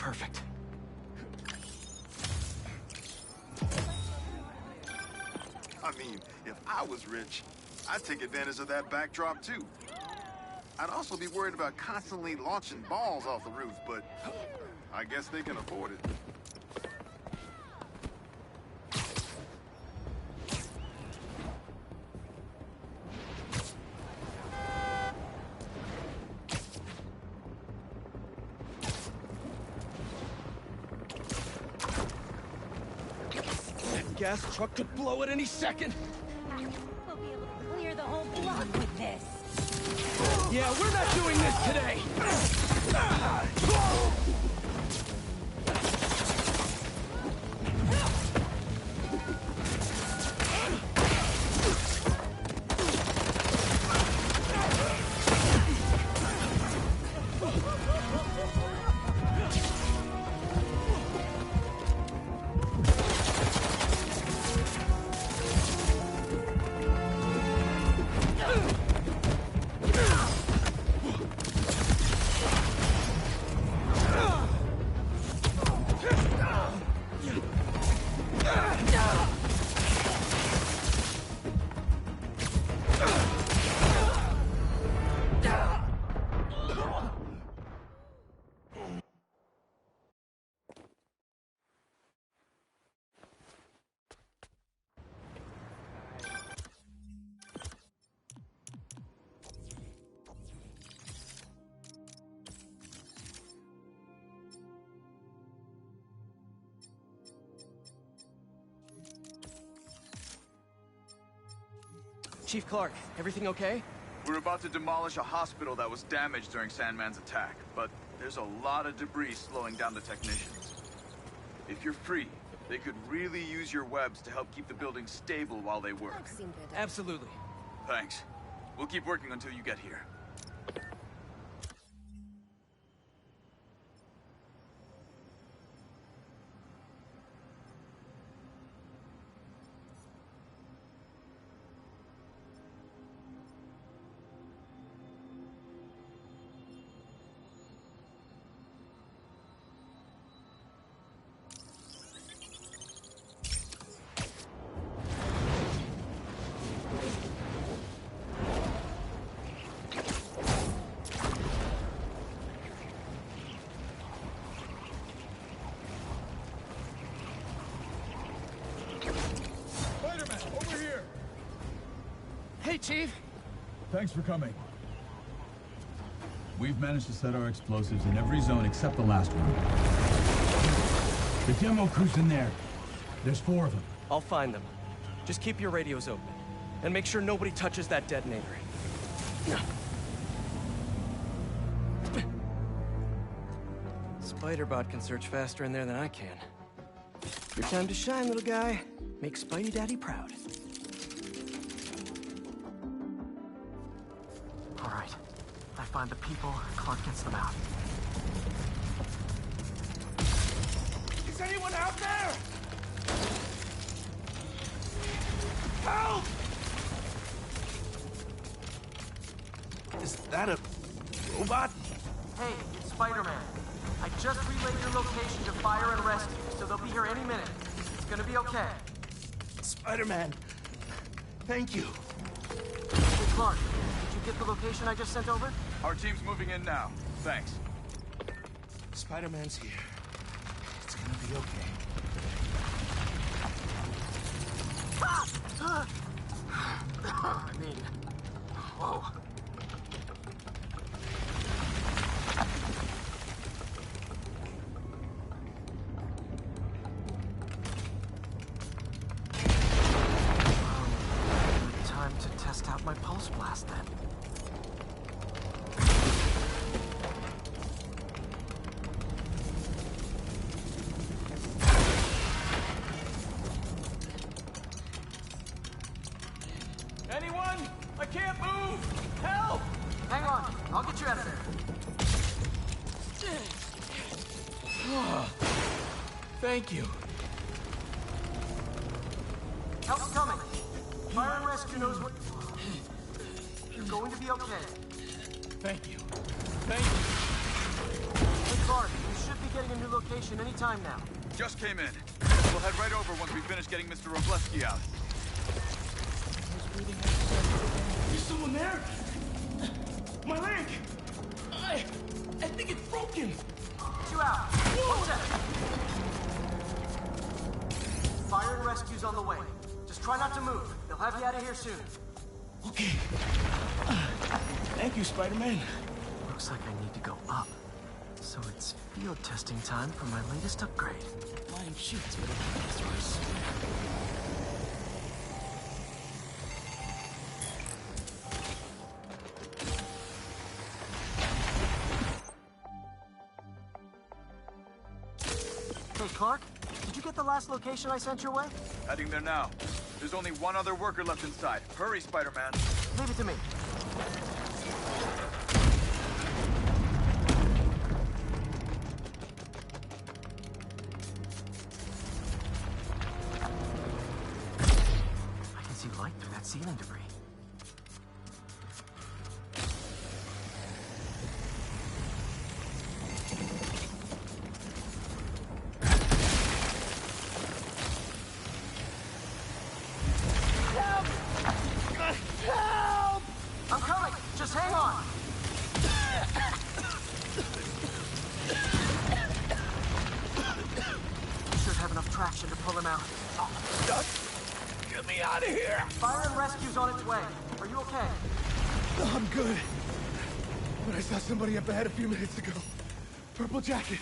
perfect. I mean, if I was rich, I'd take advantage of that backdrop too. I'd also be worried about constantly launching balls off the roof, but I guess they can afford it. That gas truck could blow at any second. We'll be able to clear the whole block with this. Yeah, we're not doing this today. Chief Clark, everything okay? We're about to demolish a hospital that was damaged during Sandman's attack, but there's a lot of debris slowing down the technicians. If you're free, they could really use your webs to help keep the building stable while they work. Absolutely. Thanks. We'll keep working until you get here. Hey, Chief! Thanks for coming. We've managed to set our explosives in every zone except the last one. The demo crew's in there. There's 4 of them. I'll find them. Just keep your radios open. And make sure nobody touches that detonator. Spider-Bot can search faster in there than I can. Your time to shine, little guy. Make Spidey Daddy proud. All right. I find the people, Clark gets them out. Is anyone out there? Help! Is that a robot? Hey, it's Spider-Man. I just relayed your location to fire and rescue, so they'll be here any minute. It's gonna be okay. Spider-Man. Thank you. Hey, Clark, did you get the location I just sent over? Our team's moving in now. Thanks. Spider-Man's here. It's gonna be okay. I mean, whoa. Time to test out my pulse blast then. Anyone? I can't move! Help! Hang on, I'll get you out of there. Thank you. Help's coming. Fire and rescue knows what... You're going to be okay. Thank you. Thank you. Hey, Clark, you should be getting a new location anytime now. Just came in. We'll head right over once we finish getting Mr. Robleski out. There's someone there! My leg! I think it's broken! Get you out. One sec. Fire and rescue's on the way. Just try not to move. They'll have you out of here soon. Okay. Thank you, Spider-Man. Looks like I need to go up. So it's field testing time for my latest upgrade. Flying shoots, but it's worse. Hey, Clark, did you get the last location I sent your way? Heading there now. There's only one other worker left inside. Hurry, Spider-Man. Leave it to me. I can see light through that ceiling debris. I'm coming! Just hang on! Should have enough traction to pull him out. Get me out of here! Fire and rescue's on its way. Are you okay? I'm good. But I saw somebody up ahead a few minutes ago. Purple jacket.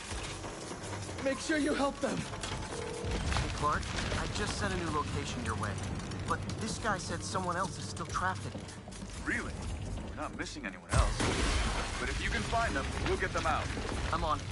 Make sure you help them. Hey, Clark, I just sent a new location your way. But this guy said someone else is still trapped in here. Really? We're not missing anyone else. But if you can find them, we'll get them out. I'm on. Here.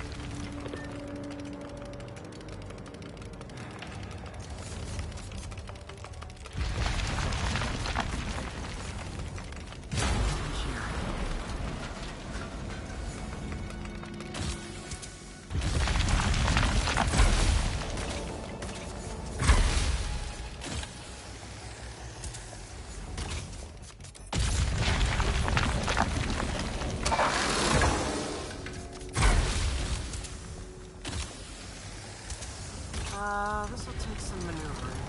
This'll take some maneuvering.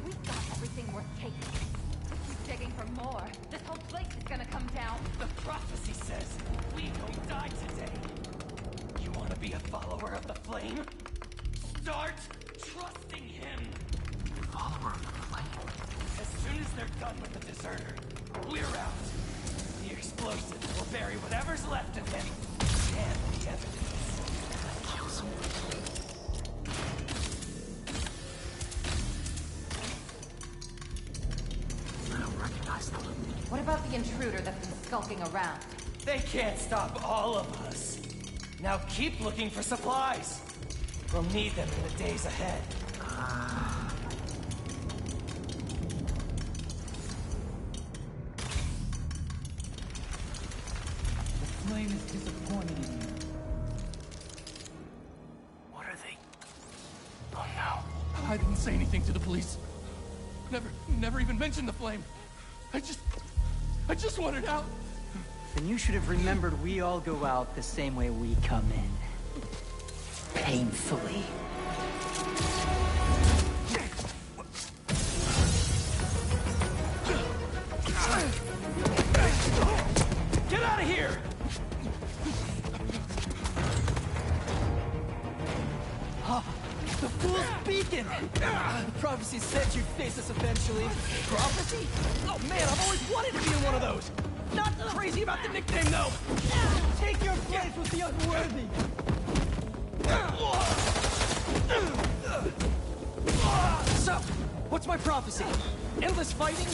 We've got everything worth taking. Keep digging for more. This whole place is gonna come down. The prophecy says we don't die today. You want to be a follower of the flame? Start trusting him. Follower of the flame. As soon as they're done with the deserter, we're out. The explosives will bury whatever's left of him and the evidence. Kill someone. I don't recognize them. What about the intruder that's been skulking around? They can't stop all of us. Now keep looking for supplies. We'll need them in the days ahead. The flame is disappointed in you. What are they? Oh no. I didn't say anything to the police. Never even mentioned the flame. I just wanted out. Then you should have remembered we all go out the same way we come in. Painfully. Get out of here! The fool's beacon! The prophecy said you'd face us eventually. Prophecy? Oh man, I've always wanted to be in one of those! Not crazy about the nickname though! Take your place with the unworthy! So, what's my prophecy? Endless fighting?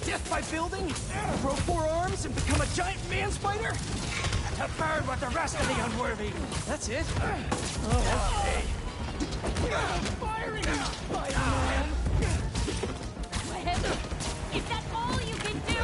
Death by building? Grow 4 arms and become a giant man spider? To burn with the rest of the unworthy! That's it? Okay. Firing! Spider-Man! Is that all you can do?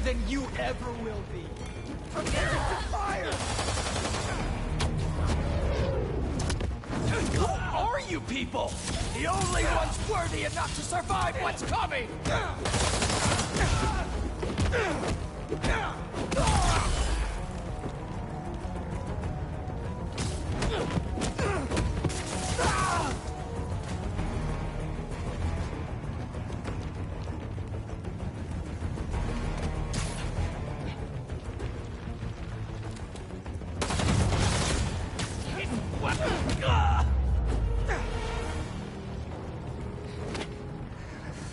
than you ever will be. Prepare to fire! Who are you people? The only ones worthy enough to survive what's coming!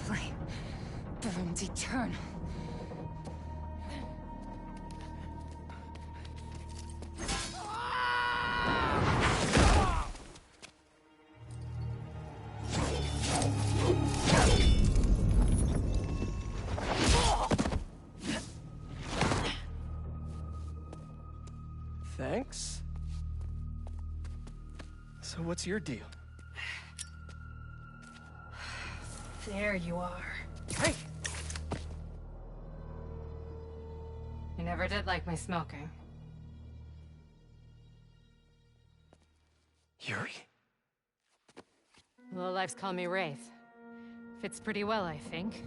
Flame burns eternal. Thanks. So what's your deal? There you are. Hey! You never did like my smoking. Yuri? Lowlifes call me Wraith. Fits pretty well, I think.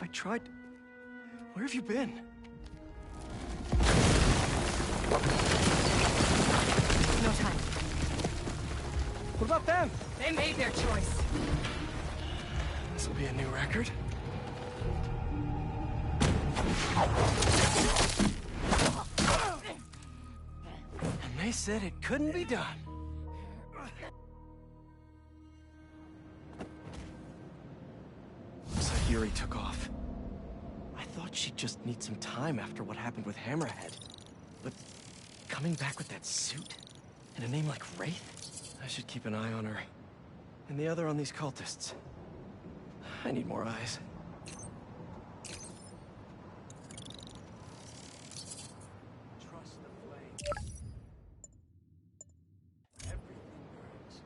I tried... Where have you been? No time. What about them? They made their choice. This will be a new record. And they said it couldn't be done. Looks like Yuri took off. I thought she'd just need some time after what happened with Hammerhead. But coming back with that suit? And a name like Wraith? I should keep an eye on her. And the other on these cultists. I need more eyes. Trust the flame. Everything burns.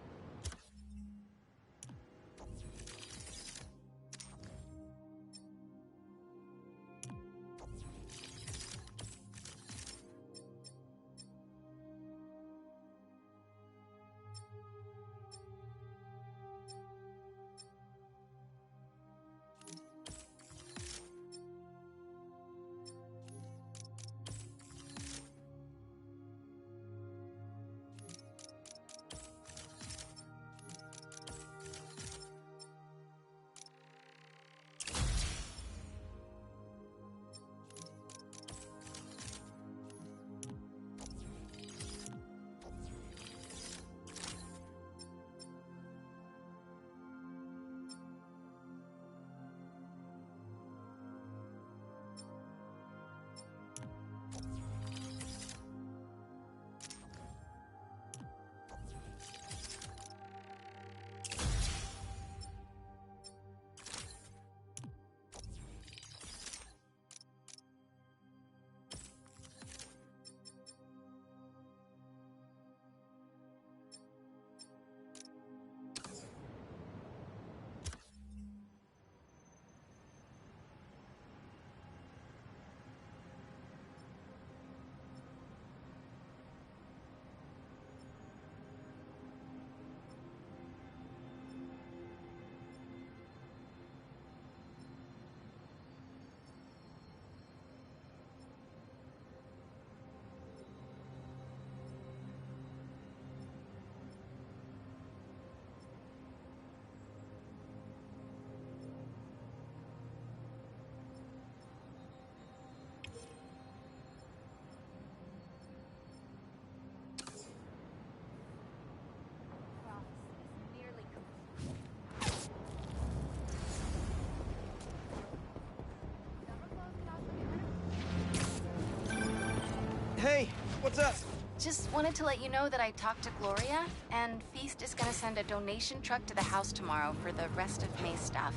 Hey, what's up? Just wanted to let you know that I talked to Gloria, and Feast is gonna send a donation truck to the house tomorrow for the rest of May's stuff.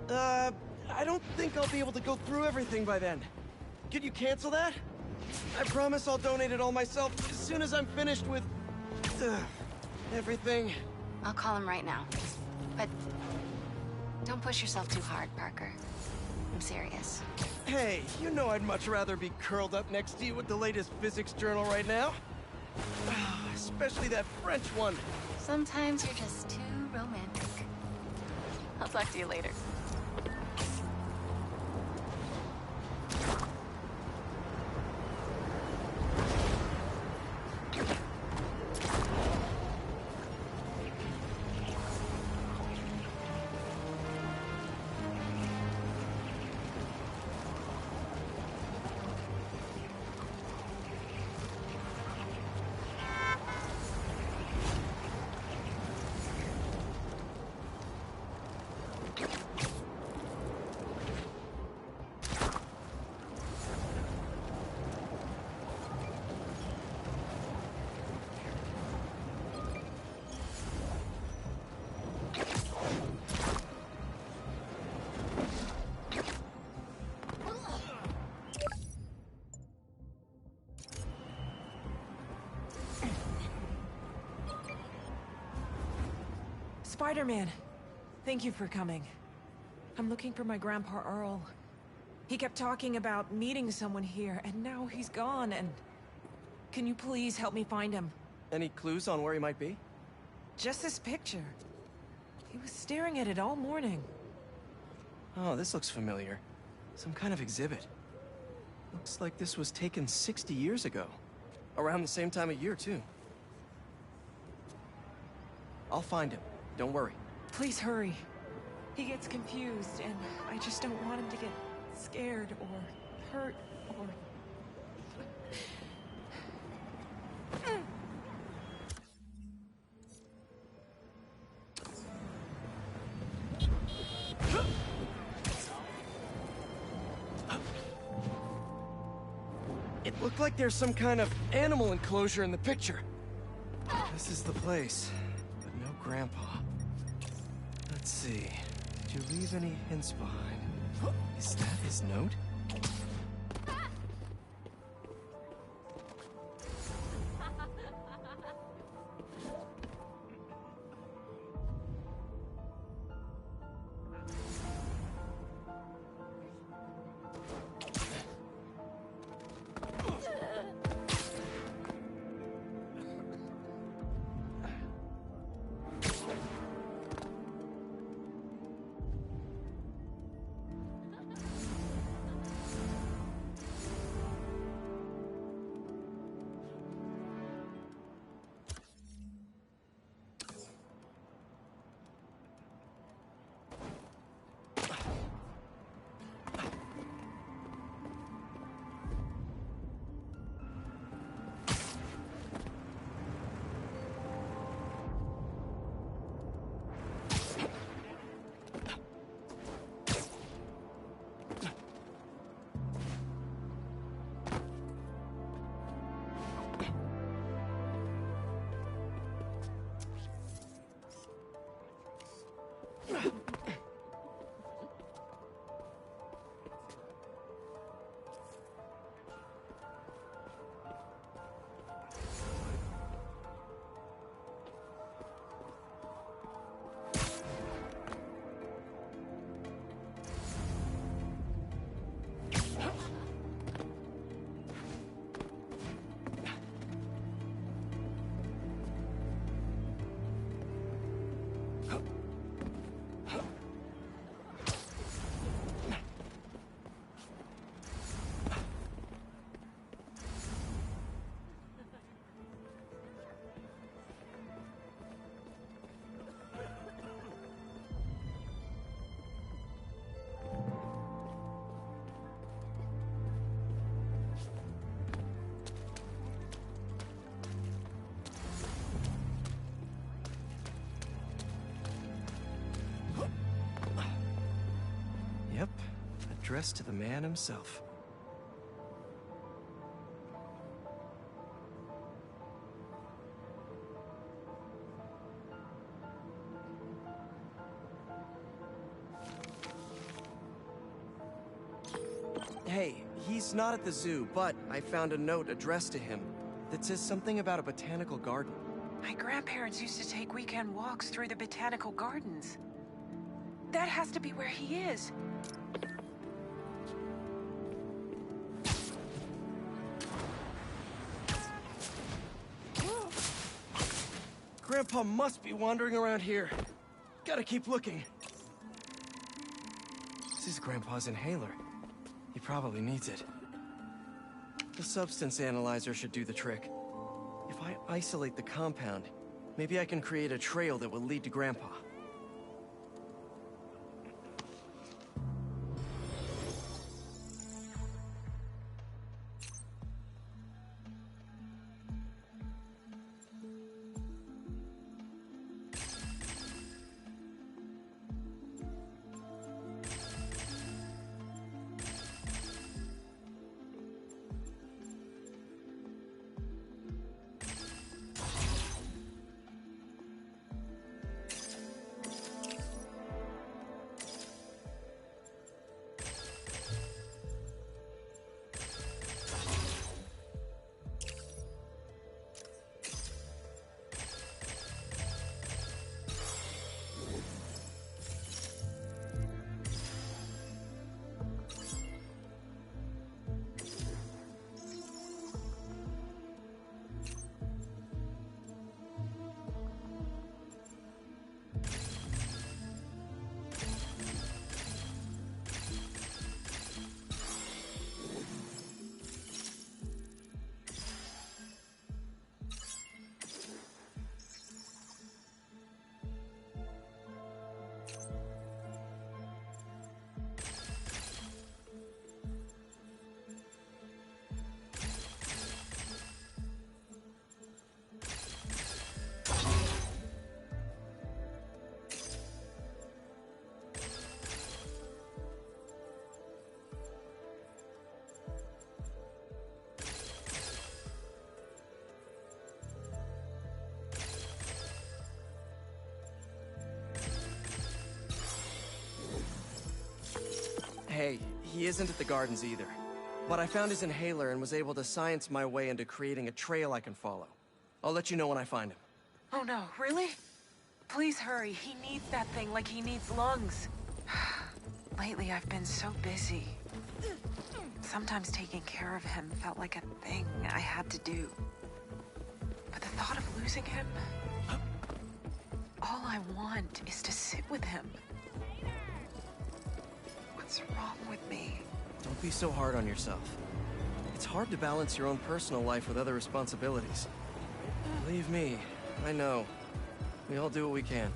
I don't think I'll be able to go through everything by then. Could you cancel that? I promise I'll donate it all myself as soon as I'm finished with... everything. I'll call him right now. But don't push yourself too hard, Parker. I'm serious. Hey, you know I'd much rather be curled up next to you with the latest physics journal right now. Especially that French one. Sometimes you're just too romantic. I'll talk to you later. Spider-Man, thank you for coming. I'm looking for my Grandpa Earl. He kept talking about meeting someone here, and now he's gone, and... Can you please help me find him? Any clues on where he might be? Just this picture. He was staring at it all morning. Oh, this looks familiar. Some kind of exhibit. Looks like this was taken 60 years ago. Around the same time of year, too. I'll find him. Don't worry. Please hurry. He gets confused, and I just don't want him to get scared or hurt or... It looked like there's some kind of animal enclosure in the picture. This is the place, but no Grandpa. Let's see. Did you leave any hints behind? Is that his note? Yep, addressed to the man himself. Hey, he's not at the zoo, but I found a note addressed to him that says something about a botanical garden. My grandparents used to take weekend walks through the botanical gardens. That has to be where he is. Grandpa must be wandering around here. Gotta keep looking. This is Grandpa's inhaler. He probably needs it. The substance analyzer should do the trick. If I isolate the compound, maybe I can create a trail that will lead to Grandpa. Hey, he isn't at the gardens either. But I found his inhaler and was able to science my way into creating a trail I can follow. I'll let you know when I find him. Oh no, really? Please hurry. He needs that thing like he needs lungs. Lately, I've been so busy. Sometimes taking care of him felt like a thing I had to do. But the thought of losing him... all I want is to sit with him. What's wrong with me? Don't be so hard on yourself. It's hard to balance your own personal life with other responsibilities. Believe me, I know. We all do what we can.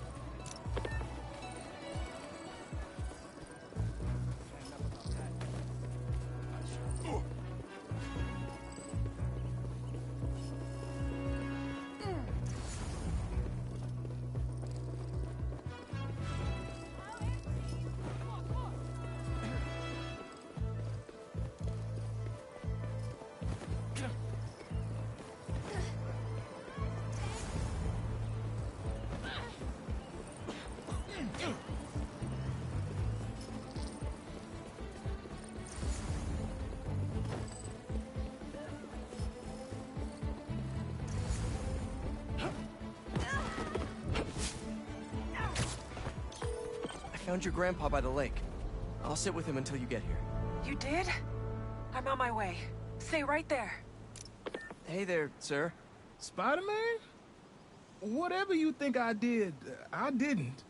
I found your grandpa by the lake. I'll sit with him until you get here. You did? I'm on my way. Stay right there. Hey there, sir. Spider-Man? Whatever you think I did, I didn't.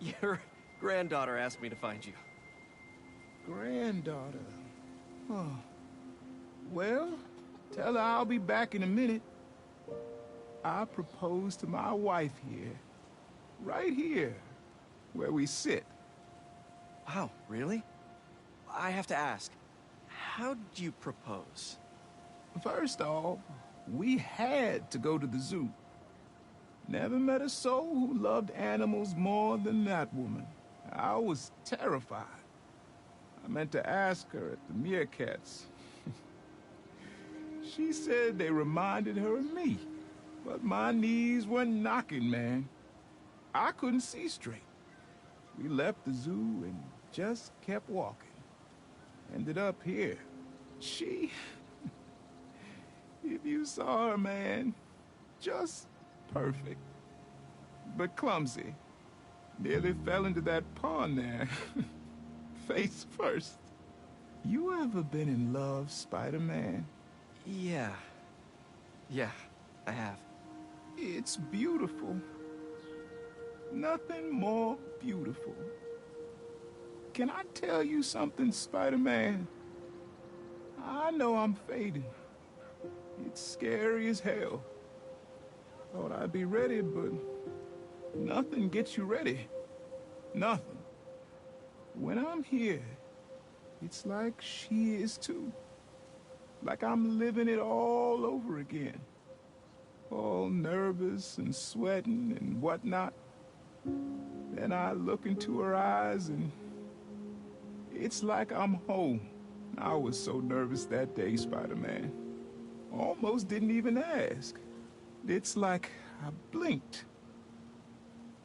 Your granddaughter asked me to find you. Granddaughter. Huh. Well, tell her I'll be back in a minute. I proposed to my wife here. Right here, where we sit. Wow, really? I have to ask, how'd you propose? First off, we had to go to the zoo. Never met a soul who loved animals more than that woman. I was terrified. I meant to ask her at the meerkats. She said they reminded her of me, but my knees were knocking, man. I couldn't see straight. We left the zoo and just kept walking. Ended up here. She... if you saw her, man, just perfect. But clumsy. Nearly fell into that pond there. Face first. You ever been in love, Spider-Man? Yeah, I have. It's beautiful. Nothing more beautiful. Can I tell you something, Spider-Man? I know I'm fading. It's scary as hell. Thought I'd be ready, but nothing gets you ready. Nothing. When I'm here, it's like she is too. Like I'm living it all over again. All nervous and sweating and whatnot. Then I look into her eyes and it's like I'm home. I was so nervous that day, Spider-Man. Almost didn't even ask. It's like I blinked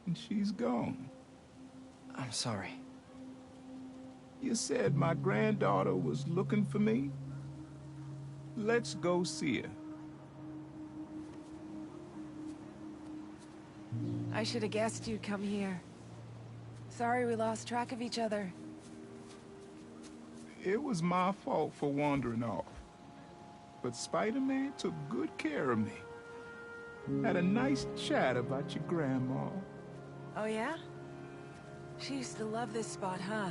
and she's gone. I'm sorry. You said my granddaughter was looking for me? Let's go see her. I should have guessed you'd come here. Sorry we lost track of each other. It was my fault for wandering off. But Spider-Man took good care of me. Had a nice chat about your grandma. Oh yeah? She used to love this spot, huh?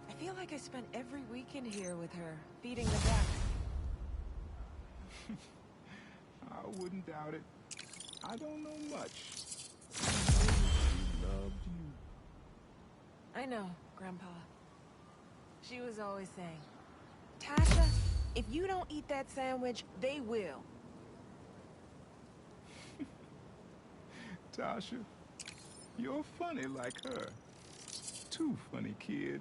I feel like I spent every weekend here with her, feeding the duck. I wouldn't doubt it. I don't know much. I know she loved you. I know, Grandpa. She was always saying, Tasha, if you don't eat that sandwich, they will. Tasha, you're funny like her. Too funny, kid.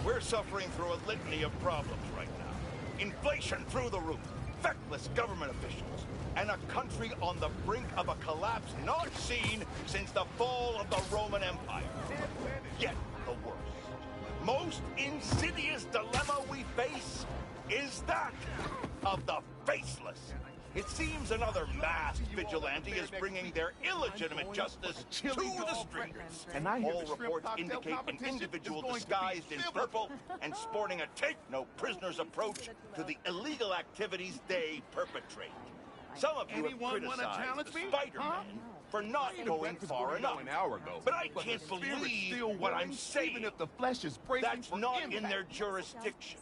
We're suffering through a litany of problems right now. Inflation through the roof, feckless government officials, and a country on the brink of a collapse not seen since the fall of the Roman Empire. Yet the worst, most insidious dilemma we face is that of the faceless. It seems another masked vigilante is bringing their illegitimate justice to the streets. All reports indicate an individual disguised in purple and sporting a take-no-prisoners approach to the illegal activities they perpetrate. Some of you have criticized the Spider-Man for not going far enough. But I can't believe what I'm saying. Even if the flesh is that's not in their jurisdiction.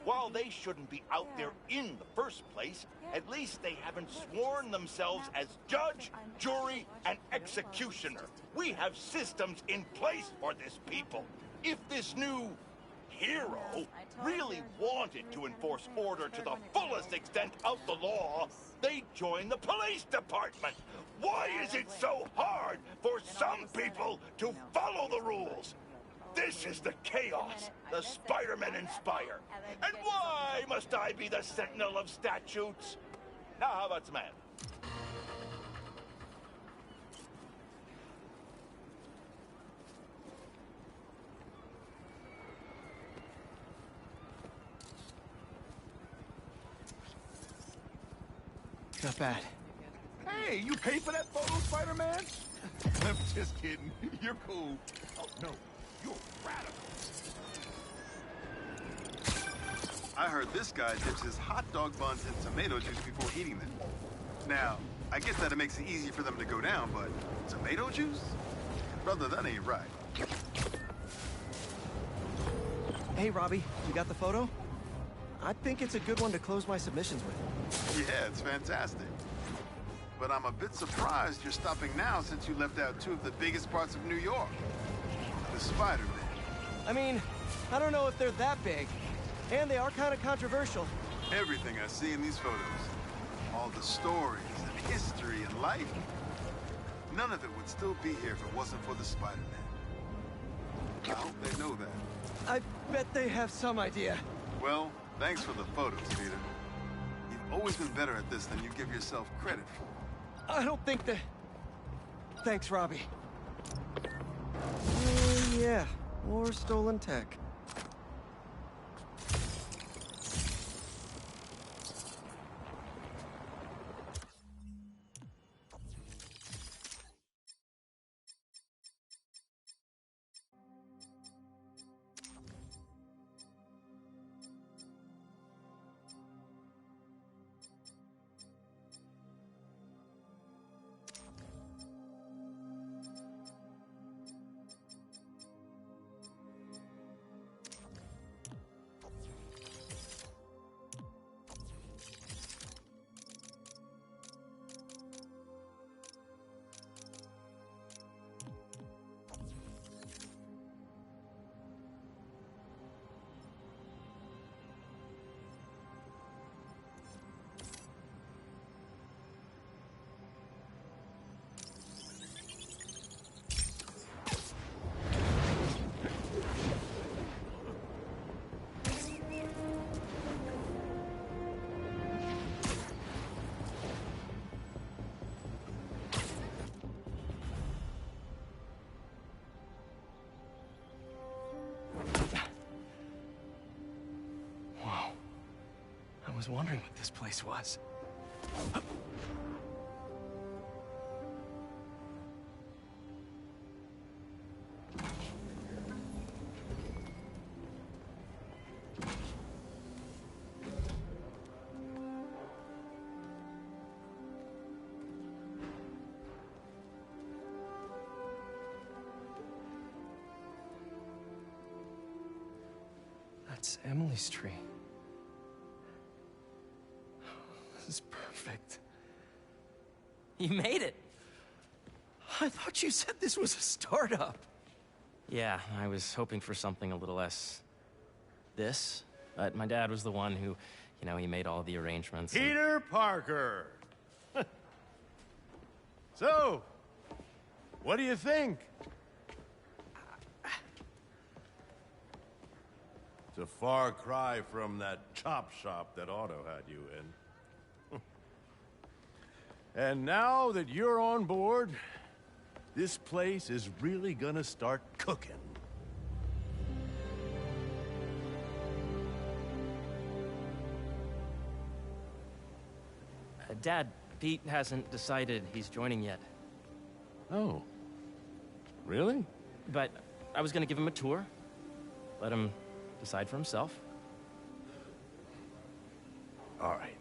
While they shouldn't be out there in the first place, at least they haven't sworn themselves as judge, jury, and executioner. We have systems in place for this people. If this new hero really wanted to enforce order to the fullest extent of the law, they'd join the police department. Why is it so hard for The Spider-Men inspire. And why must I be the sentinel of statutes? Now how about some man? Not bad. Hey, you paid for that photo, Spider-Man? I'm just kidding. You're cool. Oh, no. You're radical. I heard this guy dips his hot dog buns in tomato juice before eating them. Now, I guess that makes it easy for them to go down, but tomato juice? Brother, that ain't right. Hey, Robbie, you got the photo? I think it's a good one to close my submissions with. Yeah, it's fantastic. But I'm a bit surprised you're stopping now since you left out two of the biggest parts of New York. The Spider-Man. I mean, I don't know if they're that big. And they are kind of controversial. Everything I see in these photos. All the stories and history and life. None of it would still be here if it wasn't for the Spider-Man. I hope they know that. I bet they have some idea. Well, thanks for the photos, Peter. You've always been better at this than you give yourself credit for. I don't think that... Thanks, Robbie. Yeah, more stolen tech. I was wondering what this place was. That's Emily's tree. This is perfect. You made it. I thought you said this was a startup. Yeah, I was hoping for something a little less... this. But my dad was the one who, you know, he made all the arrangements. Peter Parker! So, what do you think? It's a far cry from that chop shop that Otto had you in. And now that you're on board, this place is really gonna start cooking. Dad, Pete hasn't decided he's joining yet. Oh. Really? But I was gonna give him a tour. Let him decide for himself. All right.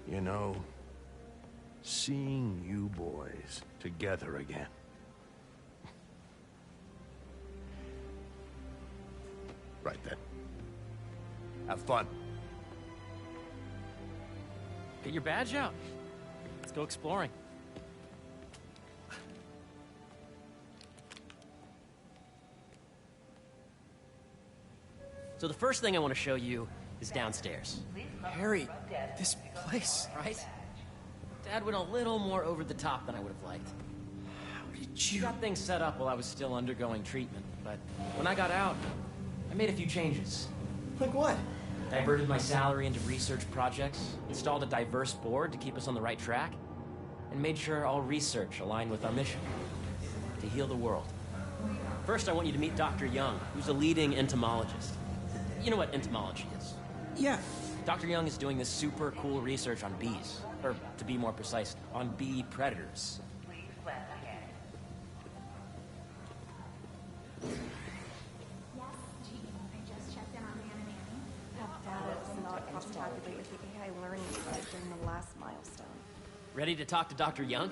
You know, seeing you boys together again. Right then. Have fun. Get your badge out. Let's go exploring. So the first thing I want to show you is downstairs. Harry, this place... Right? Dad went a little more over the top than I would have liked. How did you... Got things set up while I was still undergoing treatment, but when I got out, I made a few changes. Like what? Diverted my salary into research projects, installed a diverse board to keep us on the right track, and made sure all research aligned with our mission, to heal the world. First, I want you to meet Dr. Young, who's a leading entomologist. You know what entomology is? Yeah. Dr. Young is doing this super cool research on bees, or to be more precise, on bee predators. Calculate with the AI learning side during the last milestone. Ready to talk to Dr. Young?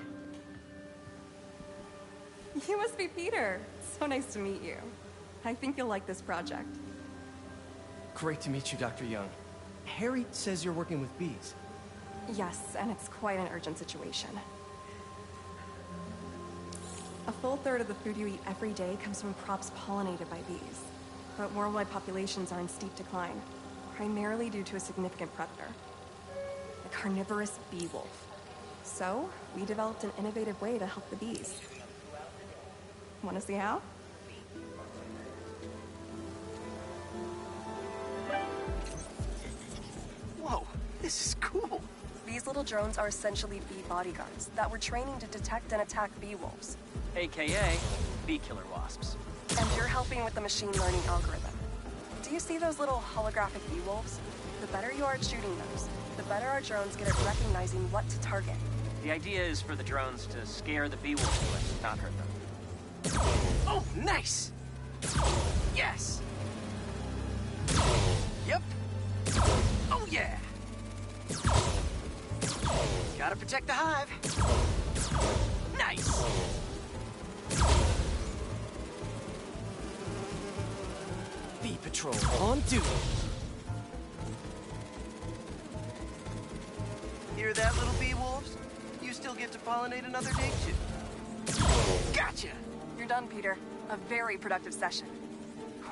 You must be Peter. So nice to meet you. I think you'll like this project. Great to meet you, Dr. Young. Harry says you're working with bees. Yes, and it's quite an urgent situation. A full third of the food you eat every day comes from crops pollinated by bees. But worldwide populations are in steep decline, primarily due to a significant predator, the carnivorous bee wolf. So, we developed an innovative way to help the bees. Want to see how? Whoa, this is cool. These little drones are essentially bee bodyguards that we're training to detect and attack bee wolves. AKA bee killer wasps. And you're helping with the machine learning algorithm. Do you see those little holographic bee wolves? The better you are at shooting those, the better our drones get at recognizing what to target. The idea is for the drones to scare the bee wolves, not hurt them. Oh, nice! Yes! Yep. Oh, yeah! Gotta protect the hive. Nice! Bee Patrol on duty. Hear that, little bee wolves? You still get to pollinate another day, too. Gotcha! You're done, Peter. A very productive session.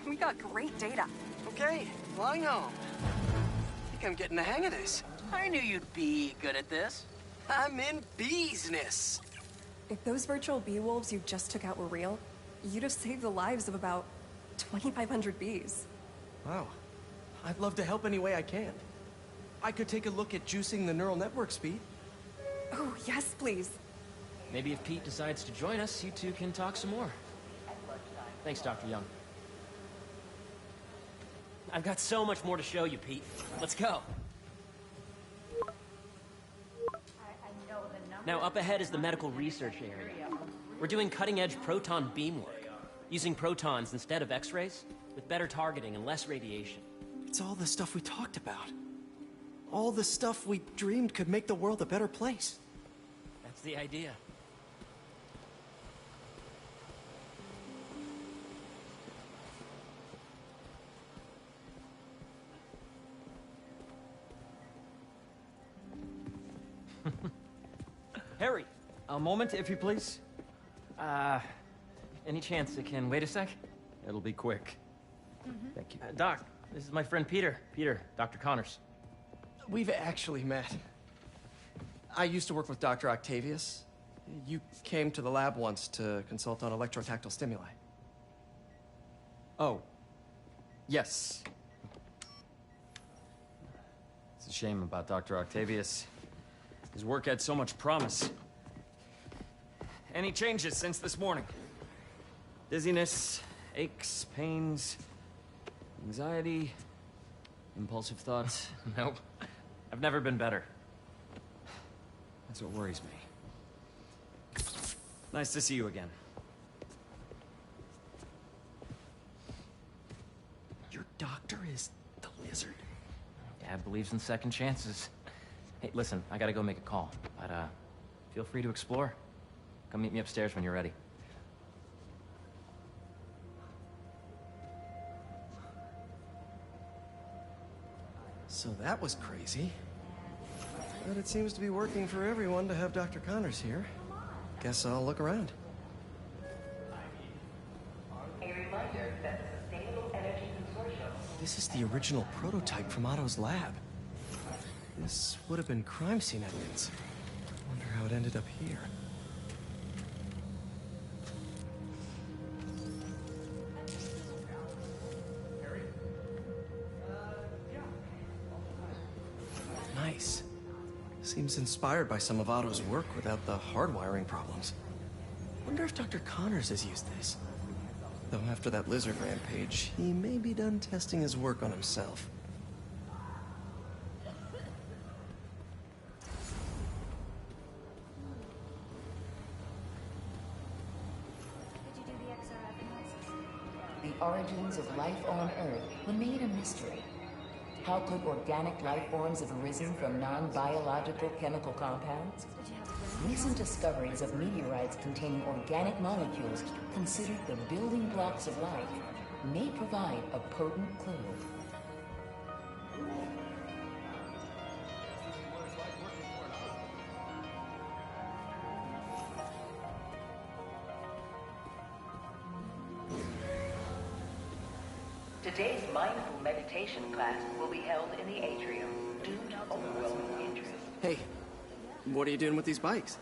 We got great data. Okay, flying home. I think I'm getting the hang of this. I knew you'd be good at this. I'm in business. If those virtual bee wolves you just took out were real, you'd have saved the lives of about 2,500 bees. Wow. I'd love to help any way I can. I could take a look at juicing the neural network speed. Oh, yes, please. Maybe if Pete decides to join us, you two can talk some more. Thanks, Dr. Young. I've got so much more to show you, Pete. Let's go. Now, up ahead is the medical research area. We're doing cutting-edge proton beam work, using protons instead of X-rays, with better targeting and less radiation. It's all the stuff we talked about. All the stuff we dreamed could make the world a better place. That's the idea. Harry, a moment, if you please. Any chance it can wait a sec? It'll be quick. Thank you. Doc, this is my friend Peter. Peter, Dr. Connors. We've actually met. I used to work with Dr. Octavius. You came to the lab once to consult on electrotactile stimuli. Oh. Yes. It's a shame about Dr. Octavius. His work had so much promise. Any changes since this morning? Dizziness, aches, pains, anxiety, impulsive thoughts? Nope. I've never been better. That's what worries me. Nice to see you again. Your doctor is the lizard. Dad believes in second chances. Hey, listen, I gotta go make a call, but feel free to explore. Come meet me upstairs when you're ready. So that was crazy. But it seems to be working for everyone to have Dr. Connors here. Guess I'll look around. This is the original prototype from Otto's lab. This would have been crime scene evidence. Wonder how it ended up here. Seems inspired by some of Otto's work without the hardwiring problems. Wonder if Dr. Connors has used this. Though after that lizard rampage, he may be done testing his work on himself. The origins of life on Earth remain a mystery. How could organic life forms have arisen from non-biological chemical compounds? Recent discoveries of meteorites containing organic molecules considered the building blocks of life may provide a potent clue. Today's mindful meditation class will be held in the atrium due to overwhelming interest. Hey, what are you doing with these bikes?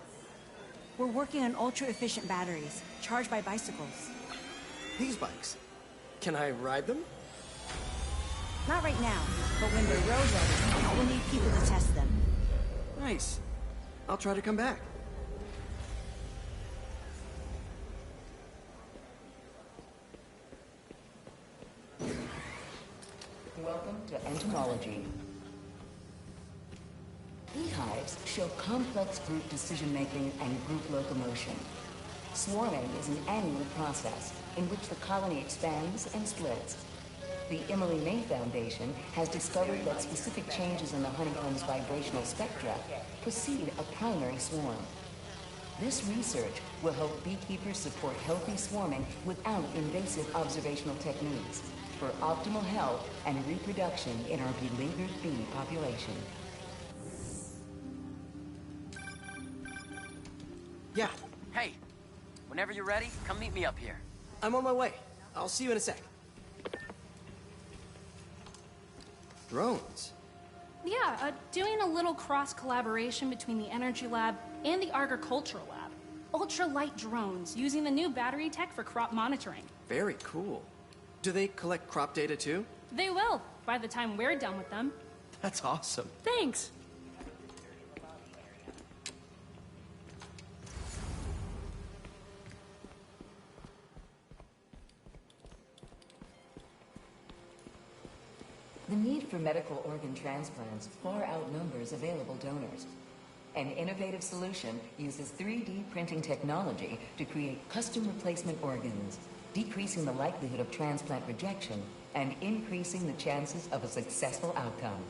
We're working on ultra-efficient batteries, charged by bicycles. These bikes? Can I ride them? Not right now, but when they're road ready, we'll need people to test them. Nice. I'll try to come back. Welcome to entomology. Beehives show complex group decision-making and group locomotion. Swarming is an annual process in which the colony expands and splits. The Emily May Foundation has discovered that specific changes in the honeycomb's vibrational spectra precede a primary swarm. This research will help beekeepers support healthy swarming without invasive observational techniques for optimal health and reproduction in our beleaguered bee population. Yeah. Hey, whenever you're ready, come meet me up here. I'm on my way. I'll see you in a sec. Drones? Yeah, doing a little cross-collaboration between the Energy Lab and the Agricultural Lab. Ultra-light drones using the new battery tech for crop monitoring. Very cool. Do they collect crop data too? They will, by the time we're done with them. That's awesome. Thanks. The need for medical organ transplants far outnumbers available donors. An innovative solution uses 3D printing technology to create custom replacement organs, decreasing the likelihood of transplant rejection and increasing the chances of a successful outcome.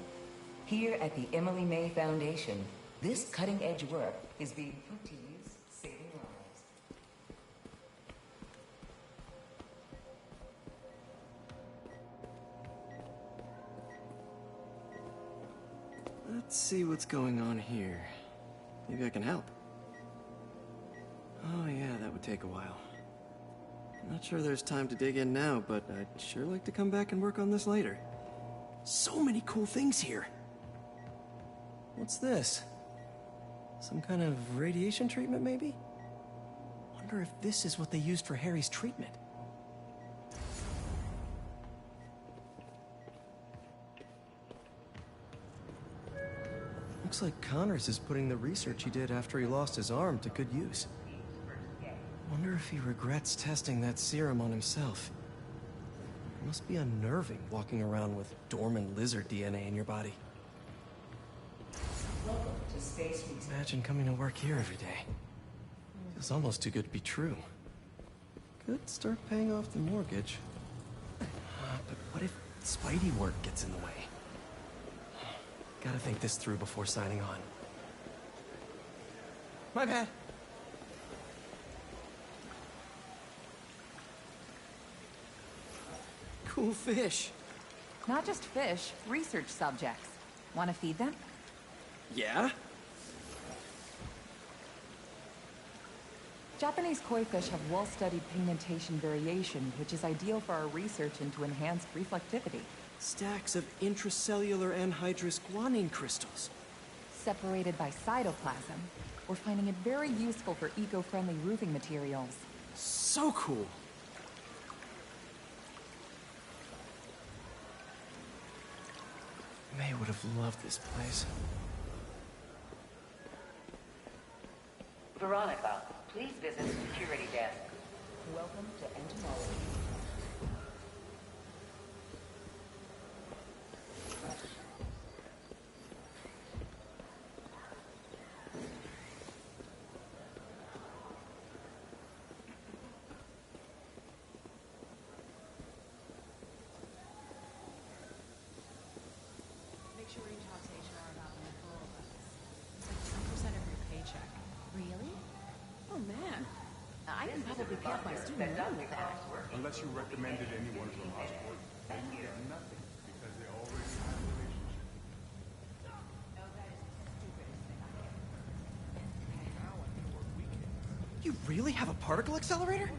Here at the Emily May Foundation, this cutting-edge work is being put to use, saving lives. Let's see what's going on here. Maybe I can help. Oh yeah, that would take a while. Not sure there's time to dig in now, but I'd sure like to come back and work on this later. So many cool things here. What's this? Some kind of radiation treatment, maybe? Wonder if this is what they used for Harry's treatment. Looks like Connors is putting the research he did after he lost his arm to good use. Wonder if he regrets testing that serum on himself. It must be unnerving walking around with dormant lizard DNA in your body. Welcome to Space Research. Imagine coming to work here every day. Feels almost too good to be true. Could start paying off the mortgage. But what if Spidey work gets in the way? Gotta think this through before signing on. My bad. Cool fish. Not just fish, research subjects. Want to feed them? Yeah? Japanese koi fish have well-studied pigmentation variation, which is ideal for our research into enhanced reflectivity. Stacks of intracellular anhydrous guanine crystals. Separated by cytoplasm, we're finding it very useful for eco-friendly roofing materials. So cool. May would have loved this place. Veronica, please visit security desk. Welcome to entomology. Make sure you talk to HR about the referral bonus. It's like 10% of your paycheck. Really? Oh man. I can probably pay off my student loan with that. Unless you recommended anyone from Osborne. You get nothing because they already have a relationship. You really have a particle accelerator?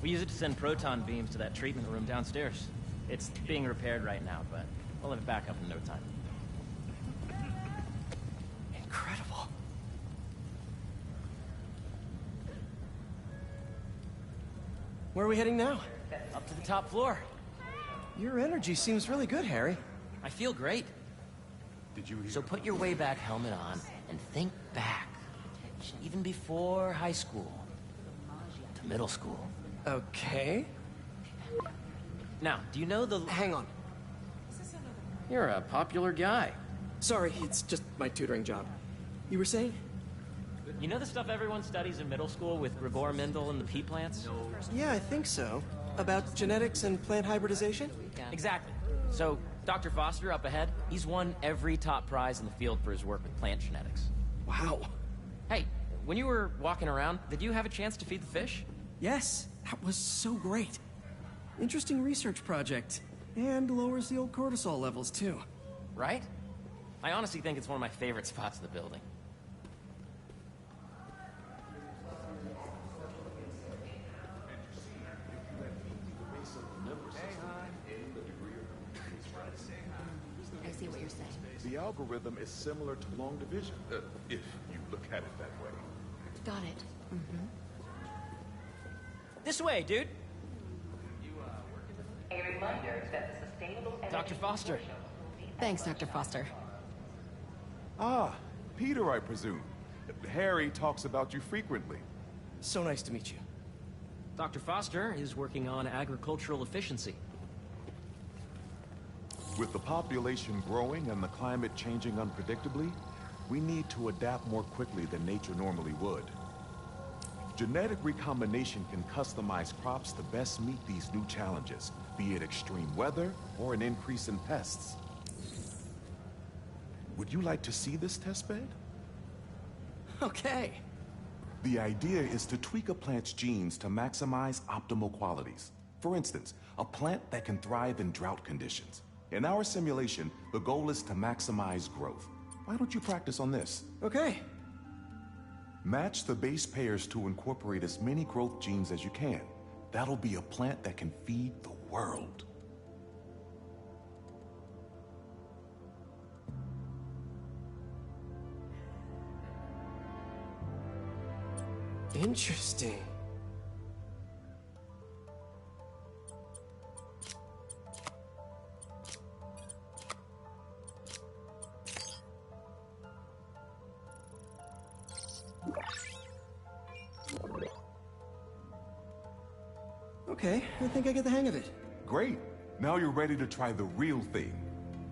We use it to send proton beams to that treatment room downstairs. It's being repaired right now, but we'll have it back up in no time. Incredible. Where are we heading now? Up to the top floor. Your energy seems really good, Harry. I feel great. Did you hear? So put your Wayback Helmet on and think back. Even before high school. To middle school. Okay. Now, do you know the... Hang on. You're a popular guy. Sorry, it's just my tutoring job. You were saying? You know the stuff everyone studies in middle school with Gregor Mendel and the pea plants? Yeah, I think so. About genetics and plant hybridization? Exactly. So, Dr. Foster up ahead, he's won every top prize in the field for his work with plant genetics. Wow. Hey, when you were walking around, did you have a chance to feed the fish? Yes, that was so great. Interesting research project. And lowers the old cortisol levels, too. Right? I honestly think it's one of my favorite spots in the building. I see what you're saying. The algorithm is similar to long division, if you look at it that way. Got it. Mm-hmm. This way, dude. A reminder that the sustainable energy... Dr. Foster. Thanks, Dr. Foster. Ah, Peter, I presume. Harry talks about you frequently. So nice to meet you. Dr. Foster is working on agricultural efficiency. With the population growing and the climate changing unpredictably, we need to adapt more quickly than nature normally would. Genetic recombination can customize crops to best meet these new challenges, be it extreme weather or an increase in pests. Would you like to see this testbed? Okay. The idea is to tweak a plant's genes to maximize optimal qualities. For instance, a plant that can thrive in drought conditions. In our simulation, the goal is to maximize growth. Why don't you practice on this? Okay. Match the base pairs to incorporate as many growth genes as you can. That'll be a plant that can feed the world. Interesting. Okay, I think I get the hang of it. Great. Now you're ready to try the real thing.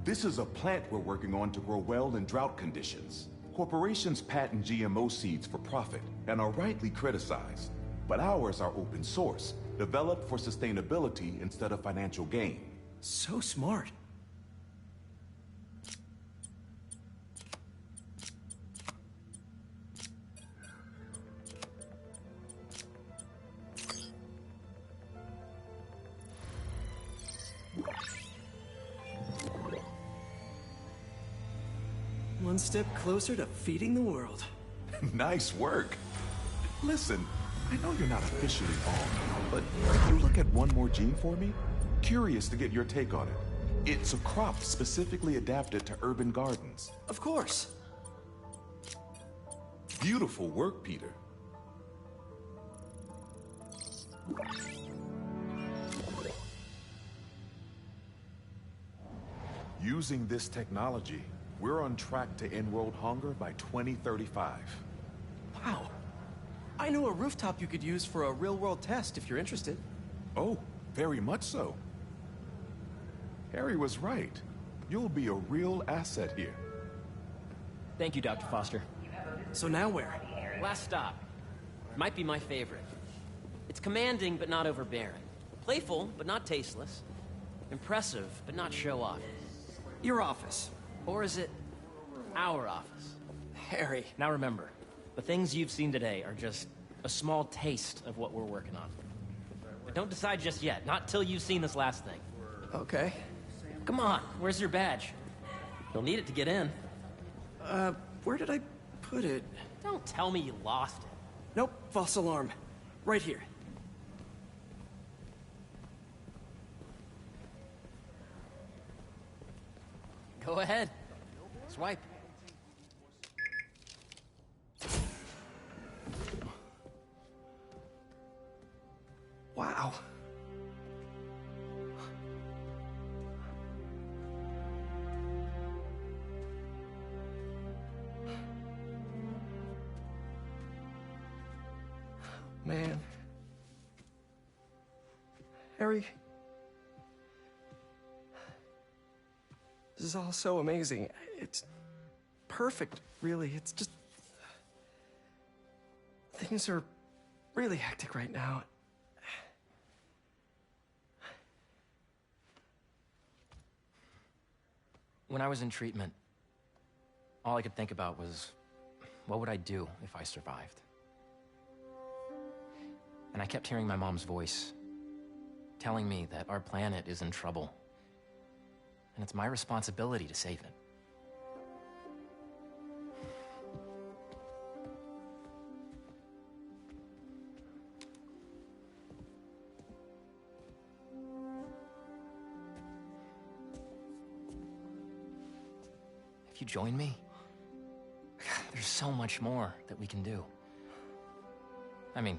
This is a plant we're working on to grow well in drought conditions. Corporations patent GMO seeds for profit and are rightly criticized. But ours are open source, developed for sustainability instead of financial gain. So smart. One step closer to feeding the world. Nice work. Listen, I know you're not officially on, but could you look at one more gene for me? Curious to get your take on it. It's a crop specifically adapted to urban gardens. Of course. Beautiful work, Peter. Using this technology, we're on track to end world hunger by 2035. Wow, I know a rooftop you could use for a real-world test if you're interested. Oh, very much so. Harry was right. You'll be a real asset here. Thank you, Dr. Foster. So now where? Last stop. Might be my favorite. It's commanding, but not overbearing. Playful, but not tasteless. Impressive, but not show-off. Your office. Or is it our office? Harry. Now remember, the things you've seen today are just a small taste of what we're working on. But don't decide just yet, not till you've seen this last thing. Okay. Come on, where's your badge? You'll need it to get in. Where did I put it? Don't tell me you lost it. Nope, false alarm. Right here. Go ahead. Swipe. Wow. Man. Harry. This is all so amazing. It's perfect, really. It's just... Things are really hectic right now. When I was in treatment, all I could think about was, what would I do if I survived? And I kept hearing my mom's voice, telling me that our planet is in trouble, and it's my responsibility to save it. If you join me, there's so much more that we can do. I mean,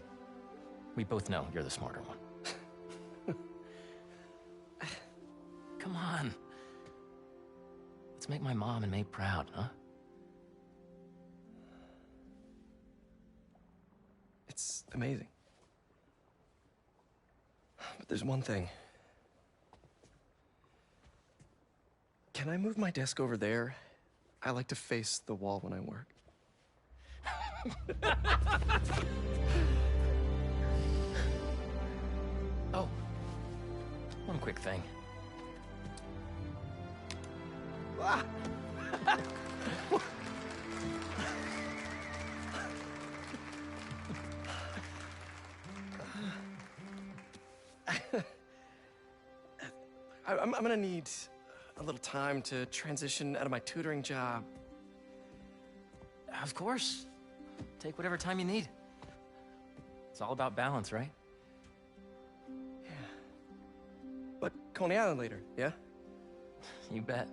we both know you're the smarter one. Come on. Let's make my mom and May proud, huh? It's amazing. But there's one thing. Can I move my desk over there? I like to face the wall when I work. Oh, one quick thing. Ah. I'm gonna need a little time to transition out of my tutoring job. Of course. Take whatever time you need. It's all about balance, right? Yeah. But Coney Island later, yeah? You bet.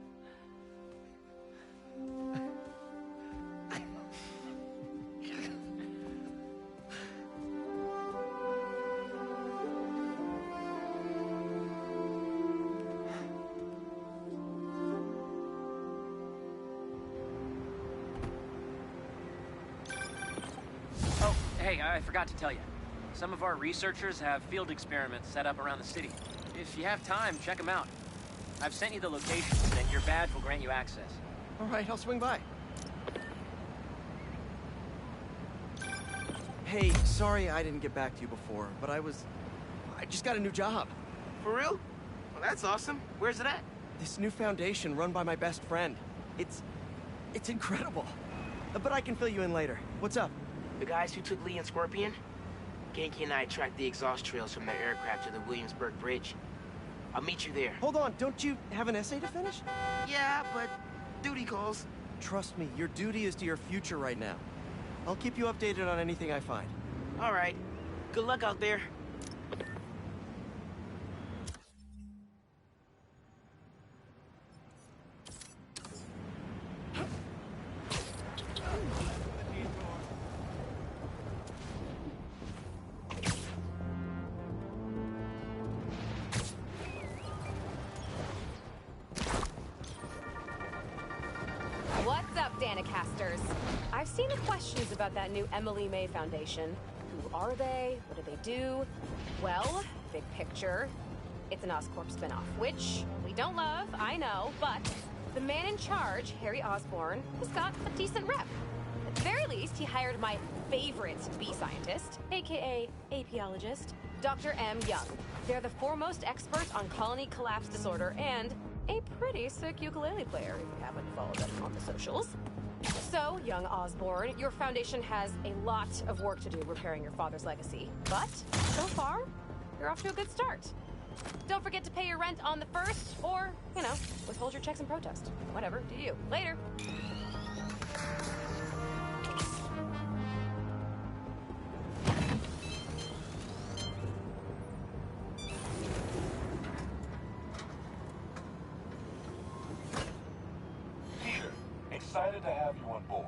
Hey, I forgot to tell you. Some of our researchers have field experiments set up around the city. If you have time, check them out. I've sent you the locations, and your badge will grant you access. All right, I'll swing by. Hey, sorry I didn't get back to you before, but I just got a new job. For real? Well, that's awesome. Where's it at? This new foundation run by my best friend. It's incredible. But I can fill you in later. What's up? The guys who took Lee and Scorpion? Ganke and I tracked the exhaust trails from their aircraft to the Williamsburg Bridge. I'll meet you there. Hold on, don't you have an essay to finish? Yeah, but duty calls. Trust me, your duty is to your future right now. I'll keep you updated on anything I find. All right. Good luck out there. What's up, Danicasters? I've seen the questions about that new Emily May Foundation. Who are they? What do they do? Well, big picture, it's an Oscorp spinoff, which we don't love, I know, but the man in charge, Harry Osborn, has got a decent rep. At the very least, he hired my favorite bee scientist, aka apiologist, Dr. M. Young. They're the foremost experts on colony collapse disorder and a pretty sick ukulele player, if you haven't followed them on the socials. So, young Osborn, your foundation has a lot of work to do repairing your father's legacy. But, so far, you're off to a good start. Don't forget to pay your rent on the 1st, or, withhold your checks in protest. Whatever, do you. Later. Excited to have you on board.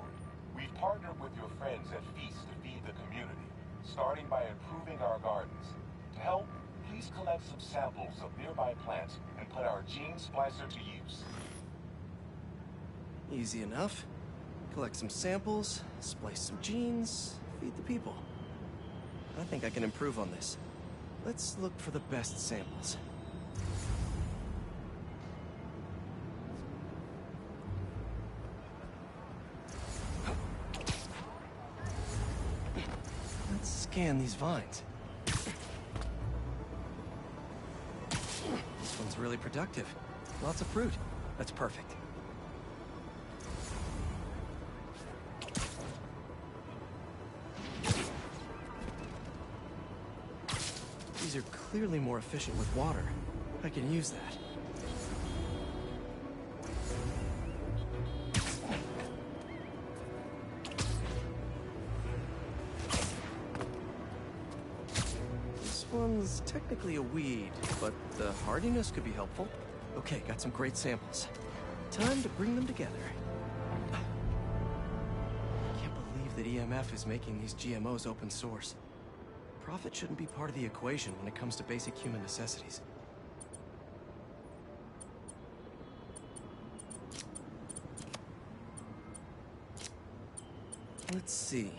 We've partnered with your friends at Feast to feed the community, starting by improving our gardens. To help, please collect some samples of nearby plants and put our gene splicer to use. Easy enough. Collect some samples, splice some genes, feed the people. I think I can improve on this. Let's look for the best samples. Scan these vines. This one's really productive. Lots of fruit. That's perfect. These are clearly more efficient with water. I can use that. One's technically a weed, but the hardiness could be helpful. Okay, got some great samples. Time to bring them together. Can't believe that EMF is making these GMOs open source. Profit shouldn't be part of the equation when it comes to basic human necessities. Let's see.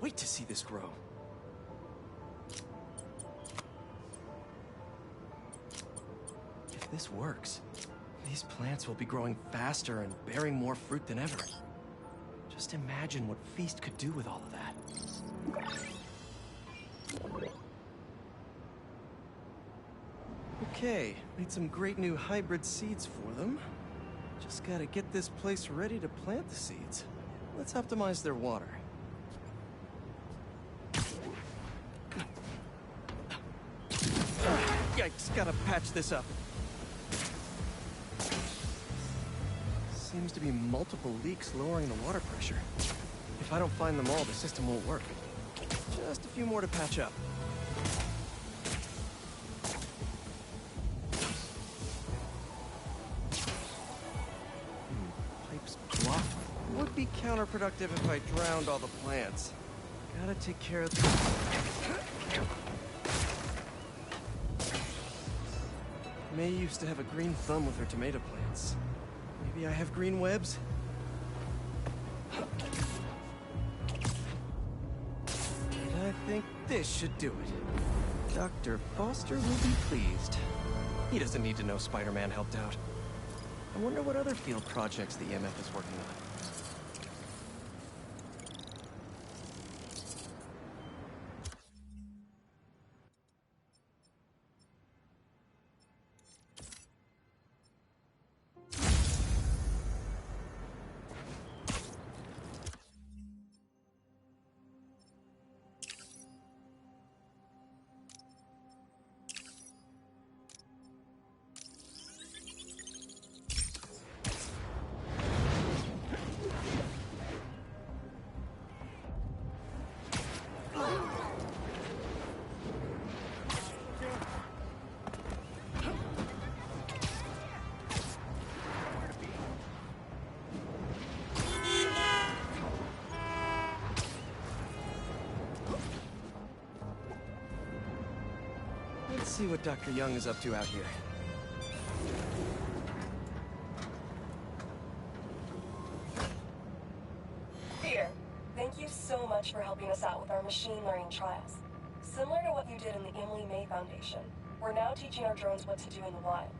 Wait to see this grow. If this works, these plants will be growing faster and bearing more fruit than ever. Just imagine what Feast could do with all of that. Okay, made some great new hybrid seeds for them. Just gotta get this place ready to plant the seeds. Let's optimize their water. Yikes, gotta patch this up. Seems to be multiple leaks lowering the water pressure. If I don't find them all, the system won't work. Just a few more to patch up. Pipes blocked. Would be counterproductive if I drowned all the plants. Gotta take care of the... May used to have a green thumb with her tomato plants. Maybe I have green webs? And I think this should do it. Dr. Foster will be pleased. He doesn't need to know Spider-Man helped out. I wonder what other field projects the EMF is working on. see what Dr. Young is up to out here. Peter, thank you so much for helping us out with our machine learning trials. Similar to what you did in the Emily May Foundation, we're now teaching our drones what to do in the wild.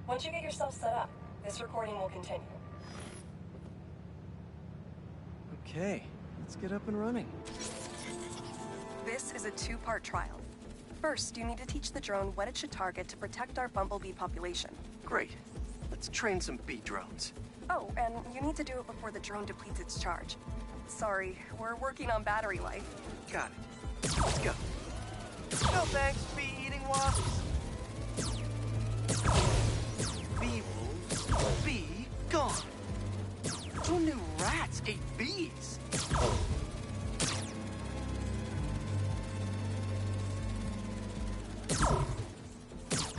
Once you get yourself set up, this recording will continue. Okay, let's get up and running. This is a two-part trial. First, you need to teach the drone what it should target to protect our bumblebee population. Great. Let's train some bee drones. Oh, and you need to do it before the drone depletes its charge. Sorry, we're working on battery life. Got it. Let's go. No thanks, bee-eating wasps. Bee wolves, be gone. Who knew rats ate bees?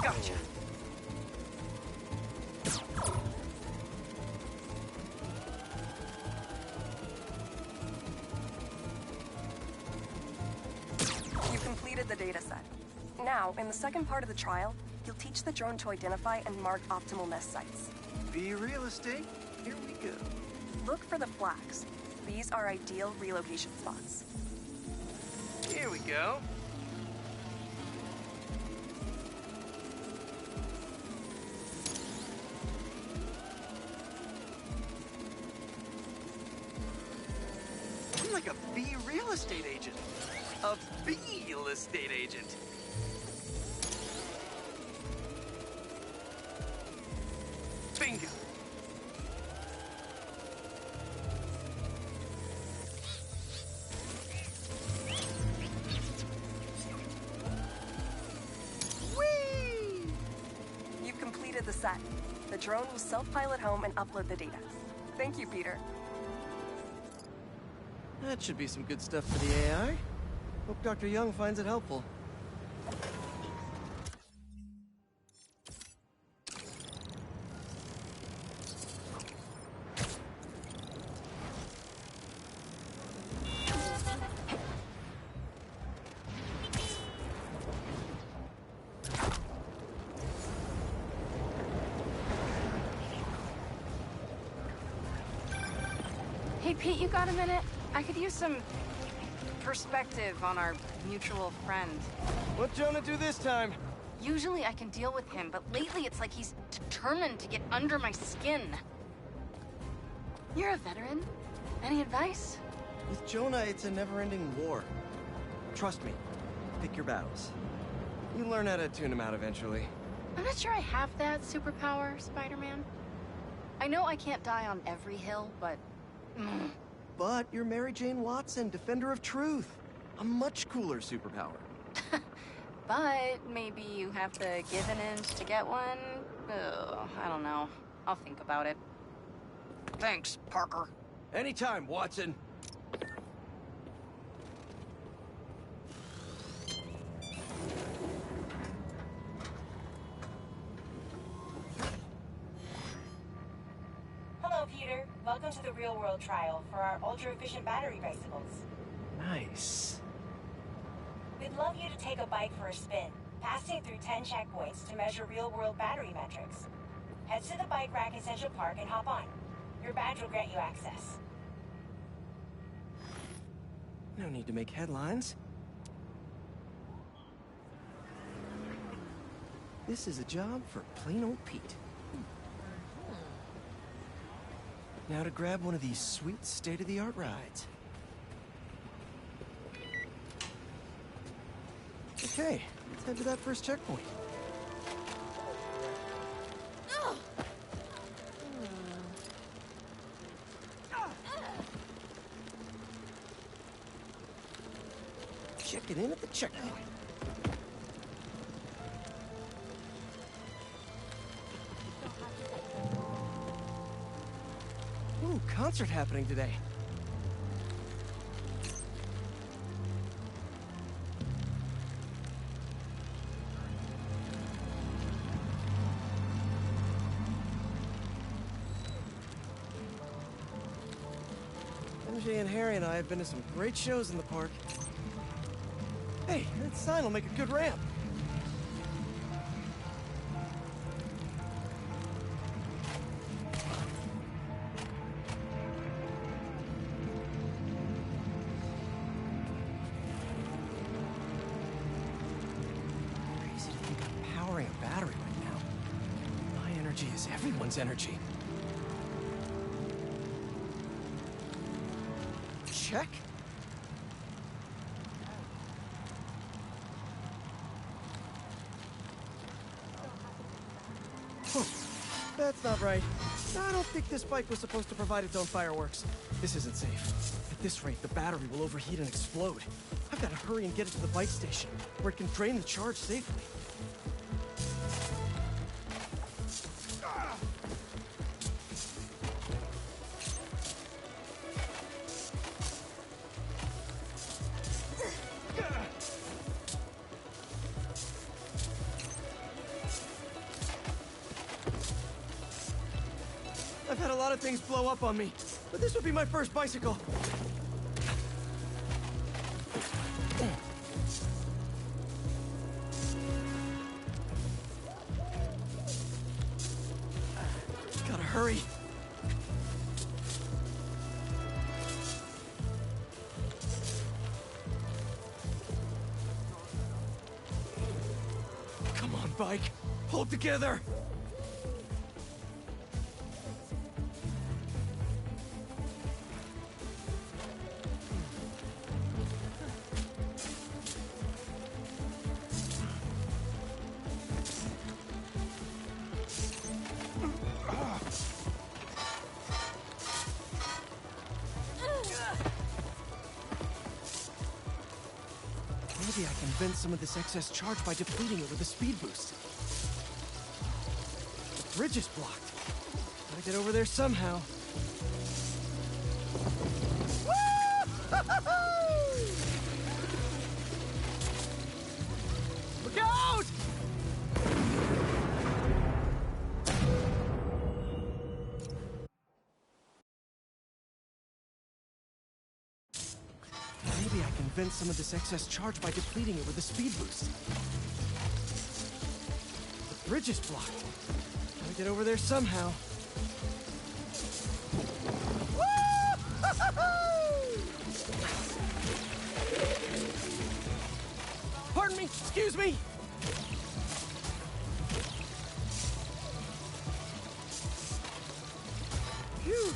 Gotcha. You completed the data set. Now, in the second part of the trial, you'll teach the drone to identify and mark optimal nest sites. Bee real estate, here we go. Look for the flags. These are ideal relocation spots. Here we go. I'm like a bee real estate agent. A bee real estate agent. Bingo. Whee! You've completed the set. The drone will self-pilot home and upload the data. Thank you, Peter. That should be some good stuff for the AI. Hope Dr. Young finds it helpful. Hey, Pete, you got a minute? I could use some perspective on our mutual friend. What'd Jonah do this time? Usually I can deal with him, but lately it's like he's determined to get under my skin. You're a veteran. Any advice? With Jonah, it's a never-ending war. Trust me. Pick your battles. You learn how to tune him out eventually. I'm not sure I have that superpower, Spider-Man. I know I can't die on every hill, but... But you're Mary Jane Watson, Defender of Truth. A much cooler superpower. But maybe you have to give an inch to get one? Ugh, I don't know. I'll think about it. Thanks, Parker. Anytime, Watson. Hello, Peter. Welcome to the real-world trial for our ultra-efficient battery bicycles. Nice. We'd love you to take a bike for a spin, passing through 10 checkpoints to measure real-world battery metrics. Head to the bike rack in Central Park and hop on. Your badge will grant you access. No need to make headlines. This is a job for plain old Pete. Now to grab one of these sweet state-of-the-art rides. Okay, let's head to that first checkpoint. Check it in at the checkpoint. Ooh, concert happening today. MJ and Harry and I have been to some great shows in the park. Hey, that sign will make a good ramp. energy is everyone's energy. Check. That's not right. I don't think this bike was supposed to provide its own fireworks. This isn't safe. At this rate, the battery will overheat and explode. I've got to hurry and get it to the bike station, where it can drain the charge safely. I've had a lot of things blow up on me, but this would be my first bicycle. Gotta hurry. Come on, bike. Hold together. Maybe I can vent some of this excess charge by depleting it with a speed boost. The bridge is blocked. Gotta get over there somehow. Look out! Maybe I can vent some of this excess charge by depleting it with a speed boost. The bridge is blocked. Gotta get over there somehow. Pardon me, excuse me. Phew,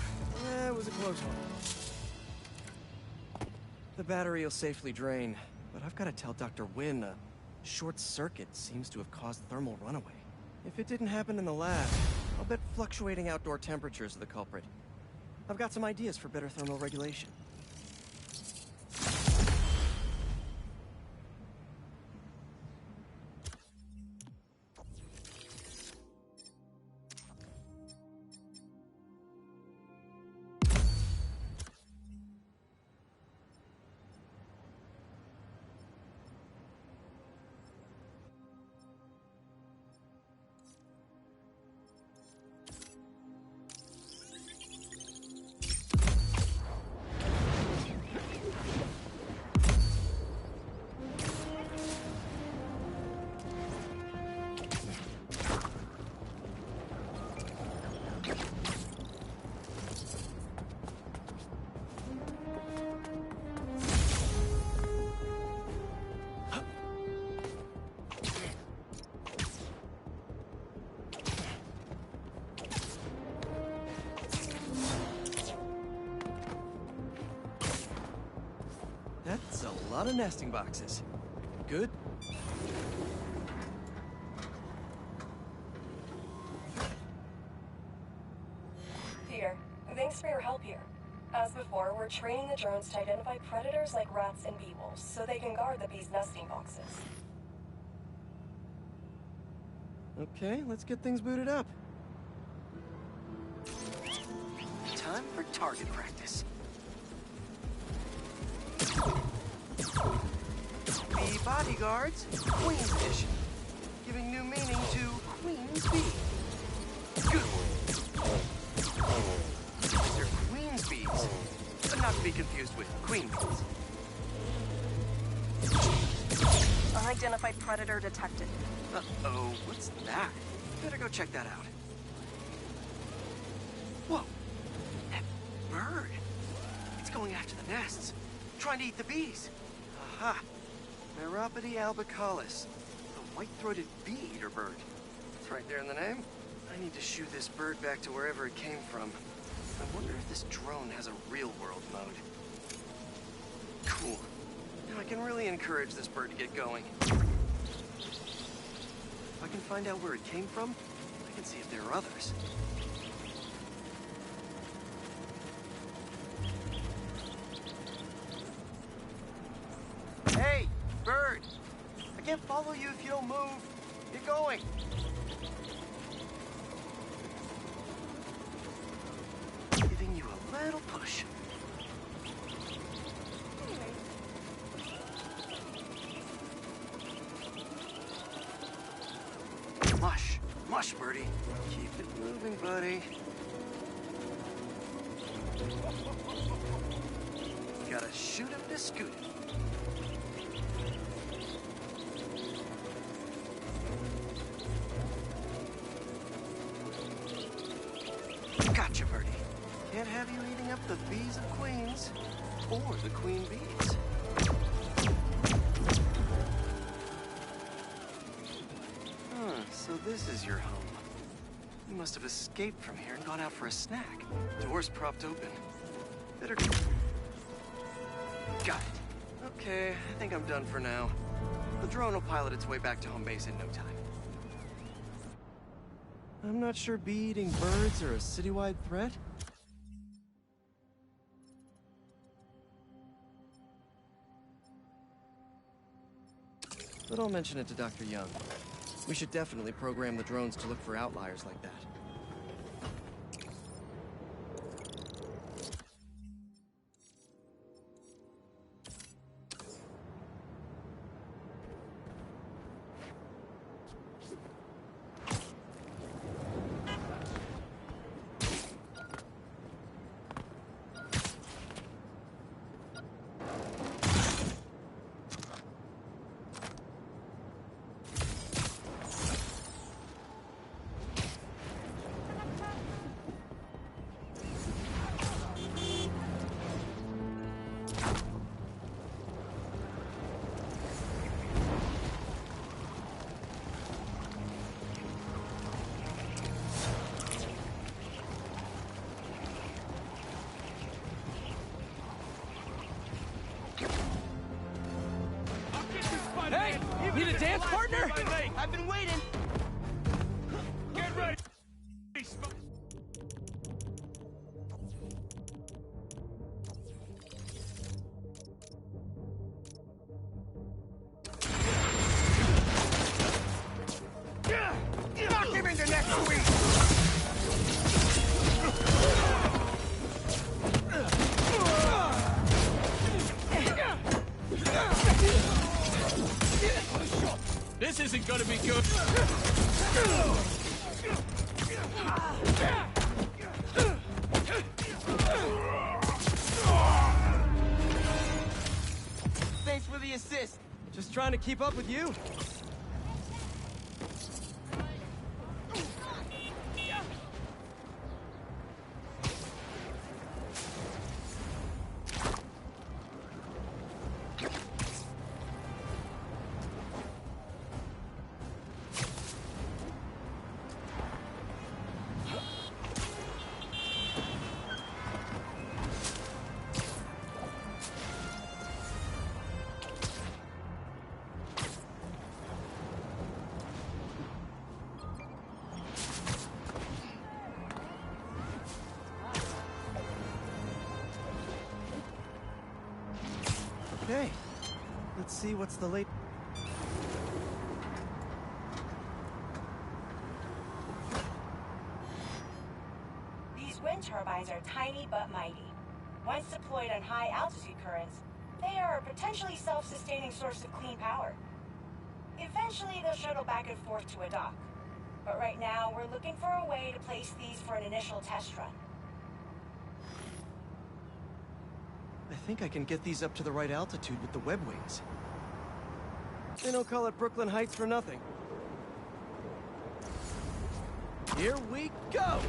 that was a close one. The battery will safely drain, but I've got to tell Dr. Wynn a short circuit seems to have caused thermal runaway. If it didn't happen in the lab, I'll bet fluctuating outdoor temperatures are the culprit. I've got some ideas for better thermal regulation. That's a lot of nesting boxes. Good. Peter, thanks for your help here. As before, we're training the drones to identify predators like rats and beetles, so they can guard the bees' nesting boxes. Okay, let's get things booted up. Time for target practice. The bodyguards, Queen's Edition, giving new meaning to Queen's Bee. Good. They're Queen's Bees, but not to be confused with Queen Bees. Unidentified predator detected. Uh-oh, what's that? Better go check that out. Whoa, that bird. It's going after the nests, trying to eat the bees. Aha, Meropode albicollis, the white-throated bee-eater bird. It's right there in the name. I need to shoot this bird back to wherever it came from. I wonder if this drone has a real-world mode. Cool. Now I can really encourage this bird to get going. If I can find out where it came from, I can see if there are others. Hey, bird! I can't follow you if you don't move. Get going. Giving you a little push. Mush. Mush, birdie. Keep it moving, buddy. Gotta shoot him to scoot him. Gotcha, birdie. Can't have you eating up the bees of queens, or the queen bees. So this is your home. You must have escaped from here and gone out for a snack. Doors propped open. Better... Got it. Okay, I think I'm done for now. The drone will pilot its way back to home base in no time. I'm not sure bee-eating birds are a citywide threat. But I'll mention it to Dr. Young. We should definitely program the drones to look for outliers like that. Hey! Need a dance partner? I've been waiting. Get ready! Knock him into next week! This isn't gonna be good. Thanks for the assist. Just trying to keep up with you. Okay, let's see what's the late... These wind turbines are tiny but mighty. Once deployed on high altitude currents, they are a potentially self-sustaining source of clean power. Eventually, they'll shuttle back and forth to a dock. But right now, we're looking for a way to place these for an initial test run. I think I can get these up to the right altitude with the web wings. They don't call it Brooklyn Heights for nothing. Here we go!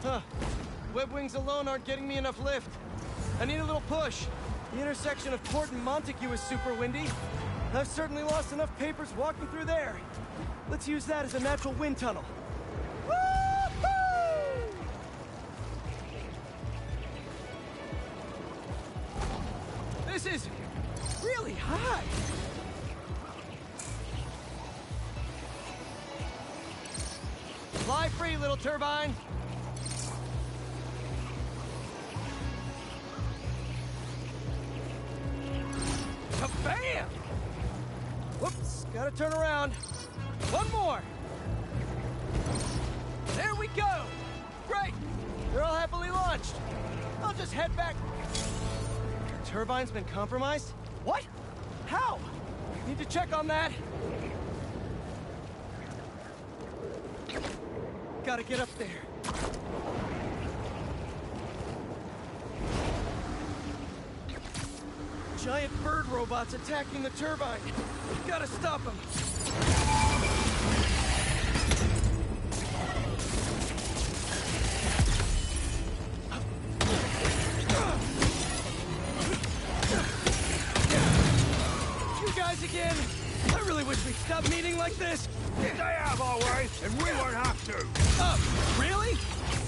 Huh. Web wings alone aren't getting me enough lift. I need a little push. The intersection of Port and Montague is super windy. I've certainly lost enough papers walking through there. Let's use that as a natural wind tunnel. Woo-hoo! This is really high. Fly free, little turbine. Bam! Whoops, gotta turn around. One more. There we go. Great. They're all happily launched. I'll just head back. The turbine's been compromised? What? How? Need to check on that. Gotta get up there. Giant bird robots attacking the turbine. Gotta stop them. You guys again? I really wish we'd stop meeting like this. Stay out of our way, and we won't have to. Really?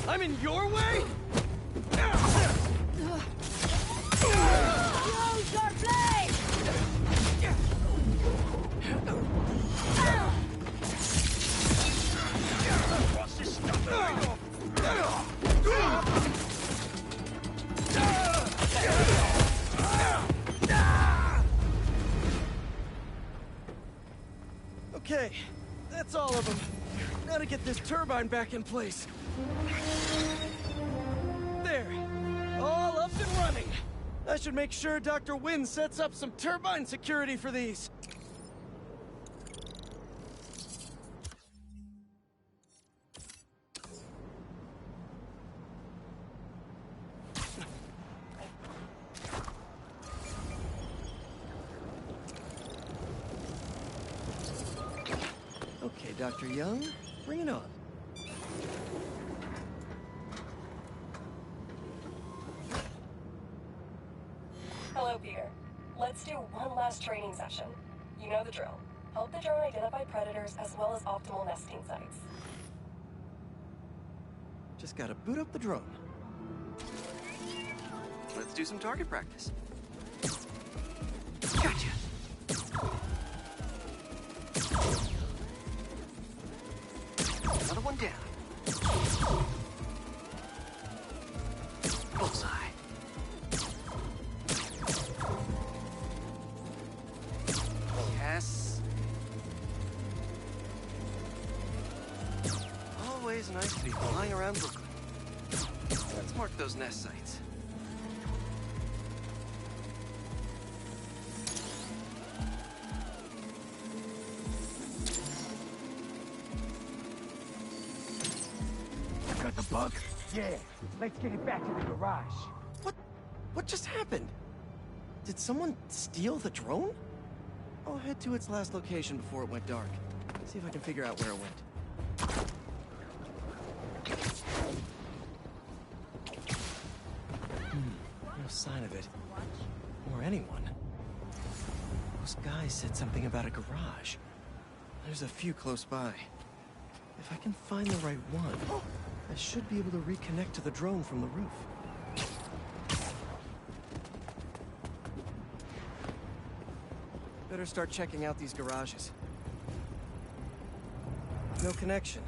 I'm in your way? Okay, that's all of them. Now to get this turbine back in place. There, all up and running. I should make sure Dr. Wynn sets up some turbine security for these. Okay, Dr. Young, bring it on. Hello, Peter. Let's do one last training session. You know the drill. Help the drone identify predators as well as optimal nesting sites. Just gotta boot up the drone. Let's do some target practice. Gotcha! Another one down. Bullseye. Yes. Always nice to be flying around Brooklyn. Let's mark those nest sites. Got the bug? Yeah. Let's get it back to the garage. What just happened? Did someone steal the drone? I'll head to its last location before it went dark. See if I can figure out where it went. No sign of it. Or anyone. Those guys said something about a garage. There's a few close by. If I can find the right one, I should be able to reconnect to the drone from the roof. Better start checking out these garages. No connection.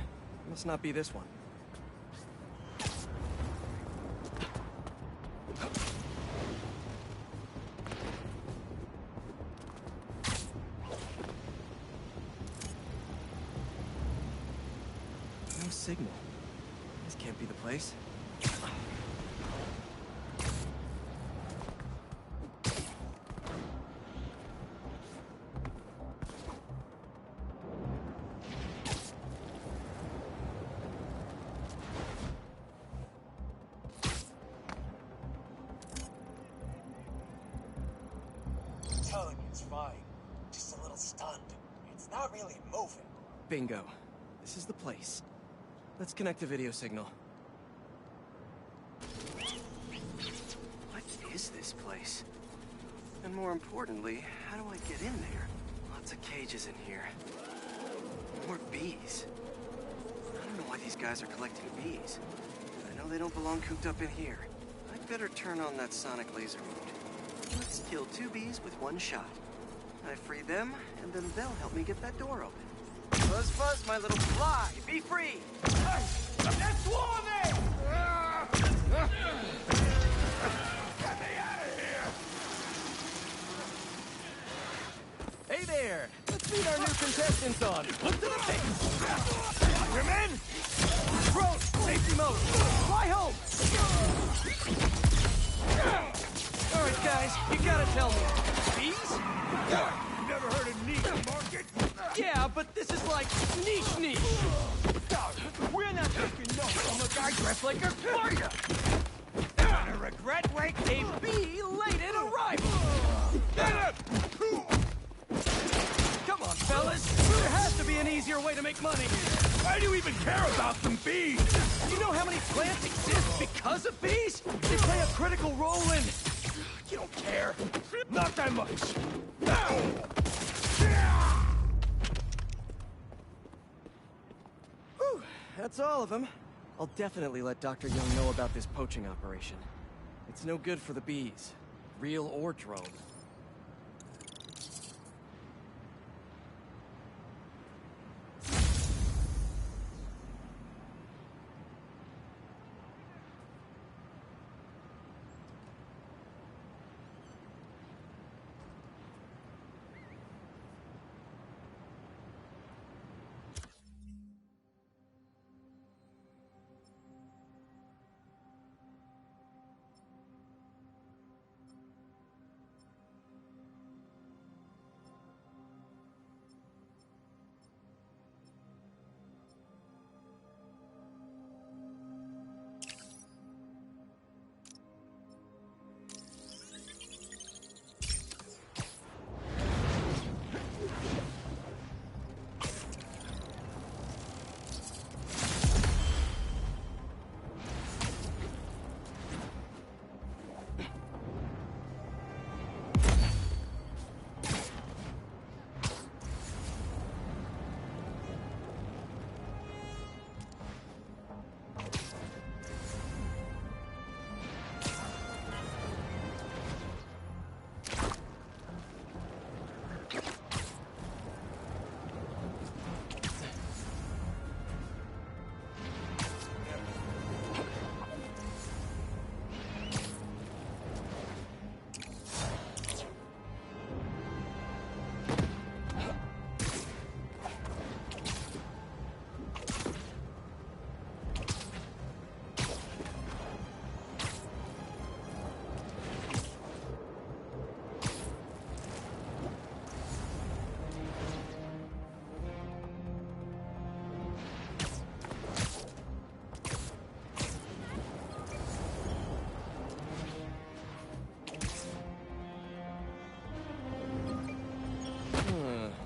Must not be this one. No signal. This can't be the place. Telling you it's fine. Just a little stunned. It's not really moving. Bingo. This is the place. Let's connect a video signal. What is this place? And more importantly, how do I get in there? Lots of cages in here. More bees. I don't know why these guys are collecting bees. I know they don't belong cooped up in here. I'd better turn on that sonic laser mode. Let's kill 2 bees with 1 shot. I free them, and then they'll help me get that door open. Buzz, buzz, my little fly! Be free! Hey! That's Swarmy! Get me out of here! Hey there! Let's meet our new contestants on Look to the Face! Spider-Man! Drone! Safety mode! Fly home! Alright, guys, you gotta tell me. Bees? Never heard of niche market? Yeah, but this is like niche. We're not taking no from a guy dressed like a spider! Gonna regret wake a bee-laden arrival! Get him! Come on, fellas! There has to be an easier way to make money! Why do you even care about some bees? You know how many plants exist because of bees? They play a critical role in... You don't care. Not that much. Whew, that's all of them. I'll definitely let Dr. Young know about this poaching operation. It's no good for the bees, real or drone.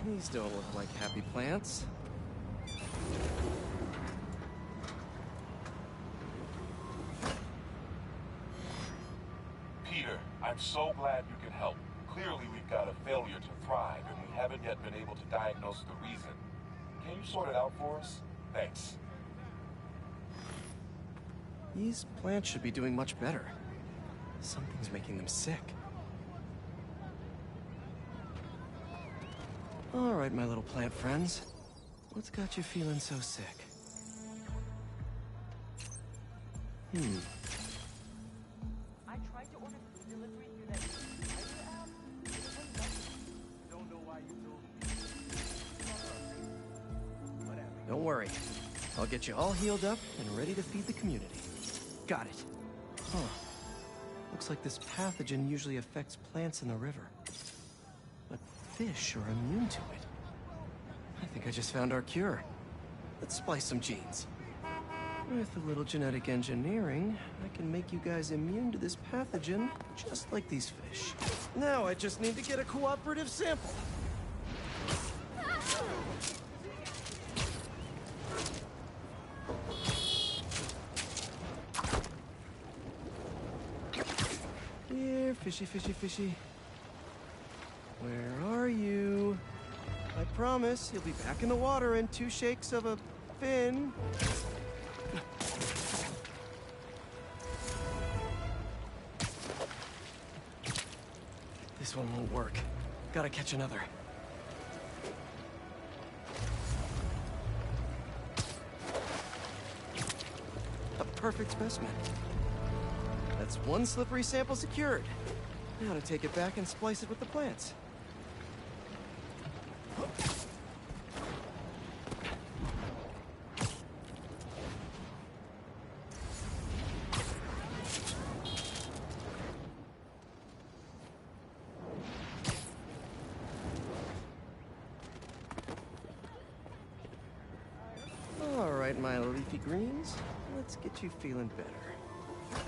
These don't look like happy plants. Peter, I'm so glad you can help. Clearly we've got a failure to thrive, and we haven't yet been able to diagnose the reason. Can you sort it out for us? Thanks. These plants should be doing much better. Something's making them sick. All right, my little plant friends. What's got you feeling so sick? I tried to order food delivery through that Spider app. Don't know why you told me. Whatever. Don't worry. I'll get you all healed up and ready to feed the community. Got it. Huh. Looks like this pathogen usually affects plants in the river. But fish are immune to it. I think I just found our cure. Let's splice some genes. With a little genetic engineering, I can make you guys immune to this pathogen, just like these fish. Now I just need to get a cooperative sample. Here, fishy, fishy, fishy. Where are you? promise he'll be back in the water in 2 shakes of a fin. This one won't work. Gotta catch another. A perfect specimen. That's 1 slippery sample secured. Now to take it back and splice it with the plants. All right, my leafy greens. Let's get you feeling better.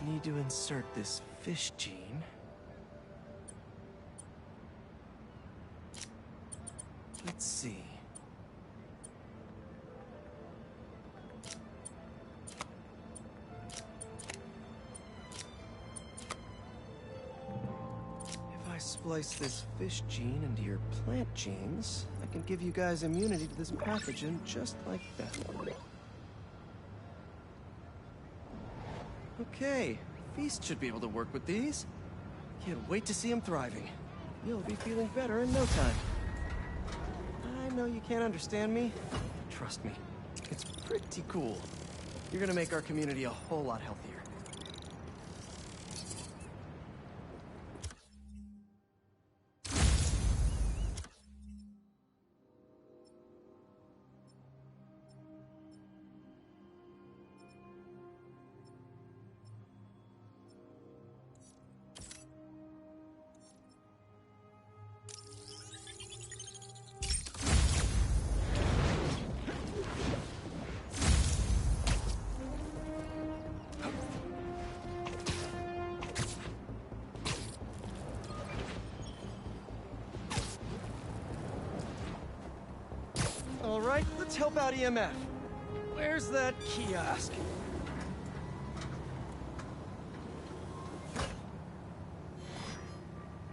Need to insert this fish gene. Let's see. If I splice this fish gene into your plant genes, I can give you guys immunity to this pathogen just like that. Okay, Feast should be able to work with these. Can't wait to see him thriving. You'll be feeling better in no time. I know you can't understand me. Trust me, it's pretty cool. You're gonna make our community a whole lot healthier. All right, let's help out EMF. Where's that kiosk?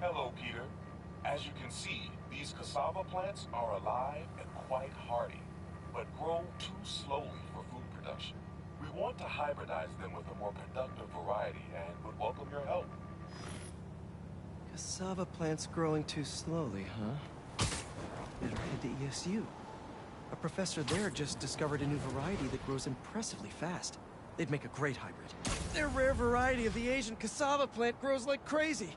Hello, Peter. As you can see, these cassava plants are alive and quite hardy, but grow too slowly for food production. We want to hybridize them with a more productive variety and would welcome your help. Cassava plants growing too slowly, huh? Better head to ESU. A professor there just discovered a new variety that grows impressively fast. They'd make a great hybrid. Their rare variety of the Asian cassava plant grows like crazy.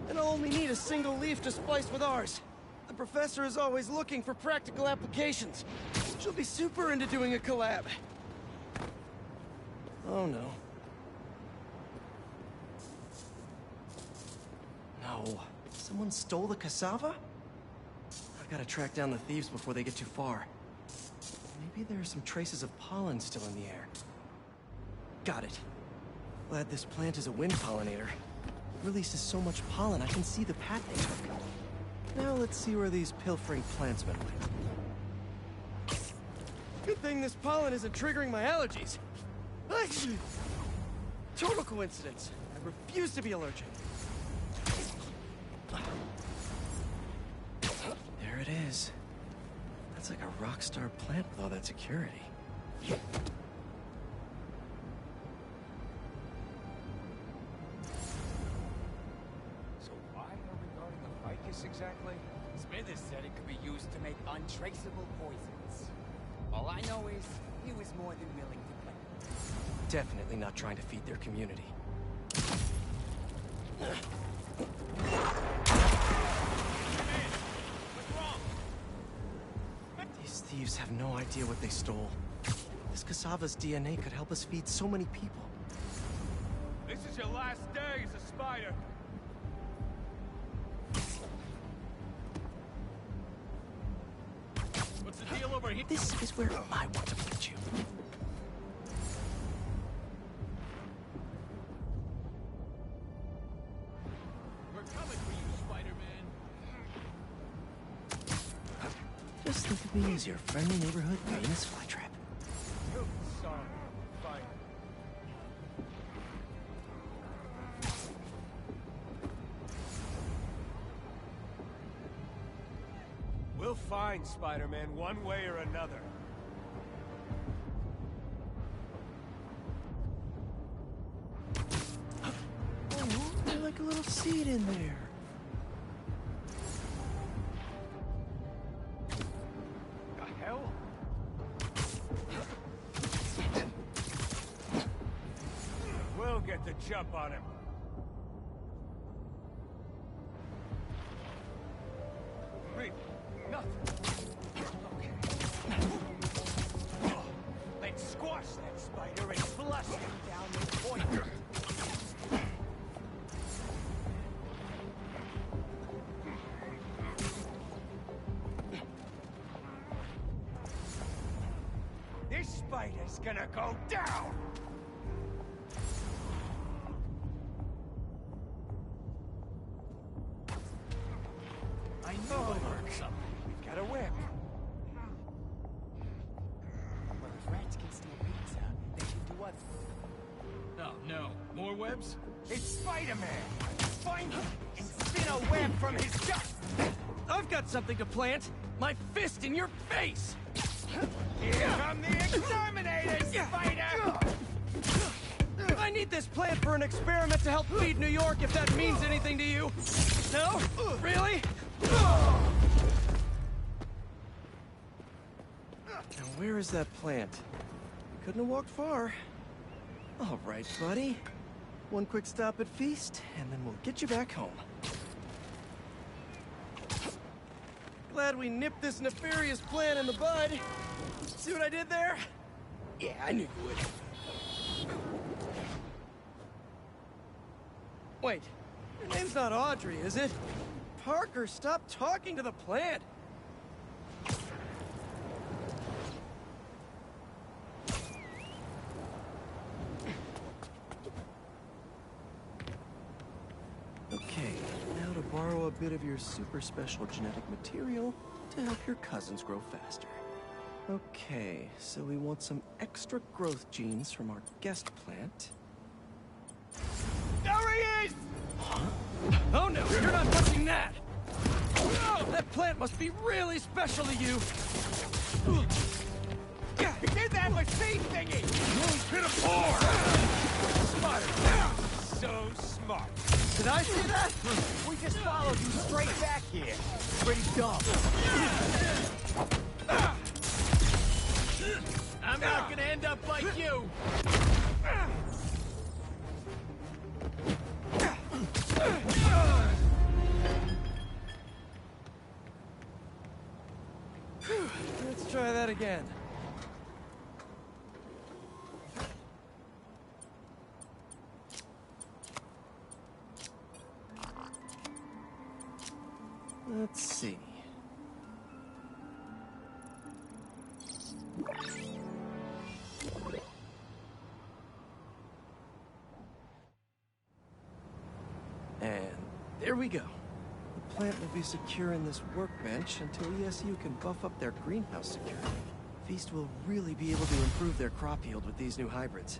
And I'll only need a single leaf to splice with ours. The professor is always looking for practical applications. She'll be super into doing a collab. Oh no. No. Someone stole the cassava? I've got to track down the thieves before they get too far. Maybe there are some traces of pollen still in the air. Got it. Glad this plant is a wind pollinator. It releases so much pollen I can see the path they took. Now let's see where these pilfering plantsmen went. Good thing this pollen isn't triggering my allergies. Total coincidence. I refuse to be allergic. There it is. That's like a rock star plant with all that security. So why are we guarding the ficus exactly? Smithers said it could be used to make untraceable poisons. All I know is he was more than willing to play. Definitely not trying to feed their community. These thieves have no idea what they stole. This cassava's DNA could help us feed so many people. This is your last day as a spider. What's the deal over here? This is where I want to put you. We're coming for you, Spider-Man. Just think of me as your friendly neighborhood Venus flytrap. You son of a fire. We'll find fine, Spider-Man, one way or another. Oh, there's like a little seed in there. The hell? We'll get the jump on him. Wait, nothing. Okay. Let's squash that spider and flush him down the point. This spider's gonna go down! I know I learned something. We've got a web. Well, if rats can steal pizza, they can do what? Oh, no. More webs? It's Spider-Man! Find him and spin a web from his gut! I've got something to plant. My fist in your face. Here come the exterminators, Spider! I need this plant for an experiment to help feed New York, if that means anything to you. No? Really? Now where is that plant? Couldn't have walked far. All right, buddy. One quick stop at Feast, and then we'll get you back home. Glad we nipped this nefarious plan in the bud. See what I did there? Yeah, I knew you would. Wait, your name's not Audrey, is it? Parker, stop talking to the plant. Okay, now to borrow a bit of your super special genetic material to help your cousins grow faster. Okay, so we want some extra growth genes from our guest plant. There he is! Oh no, you're not touching that! That plant must be really special to you! You did that with seed thingy! Move to the floor! Spider! So smart. Did I see that? We just followed you straight back here. Pretty dumb. I'm not gonna end up like you! Let's try that again. Let's see. And there we go. The plant will be secure in this workbench until ESU can buff up their greenhouse security. Feast will really be able to improve their crop yield with these new hybrids.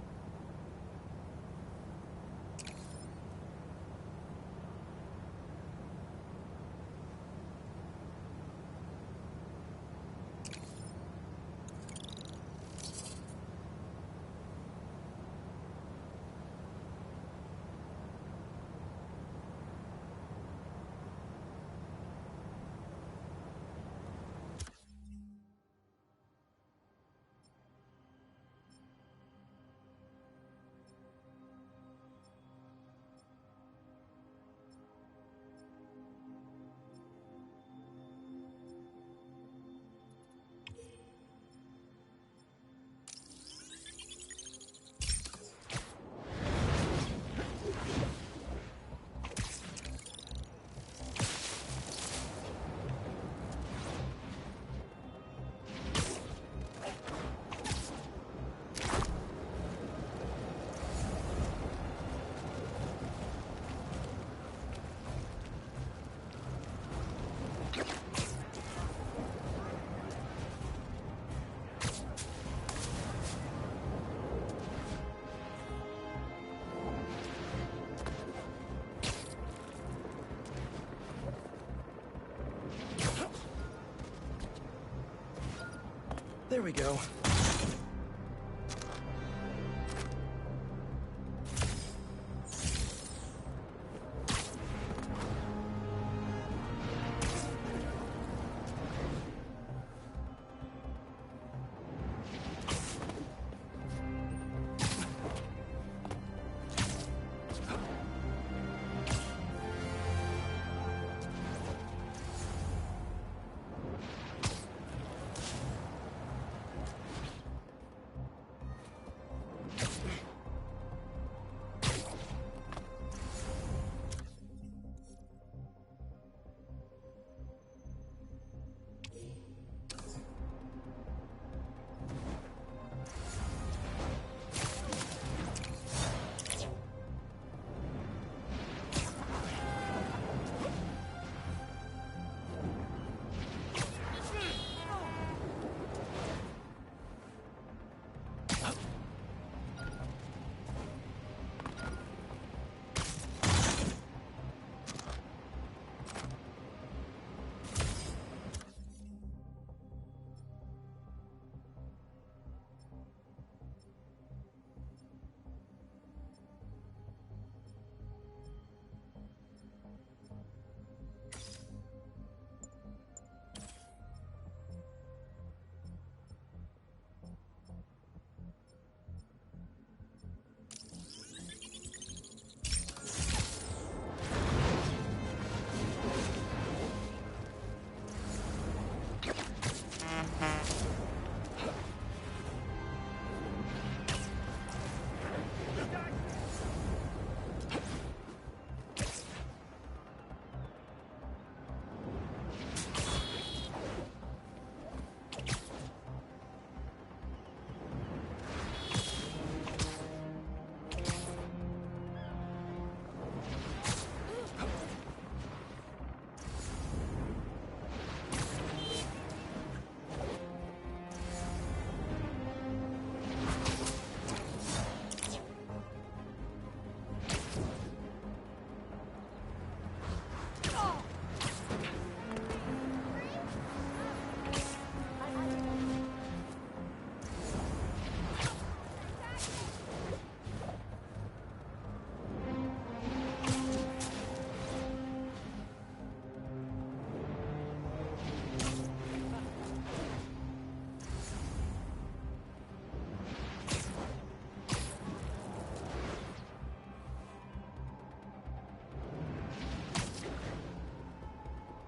There we go.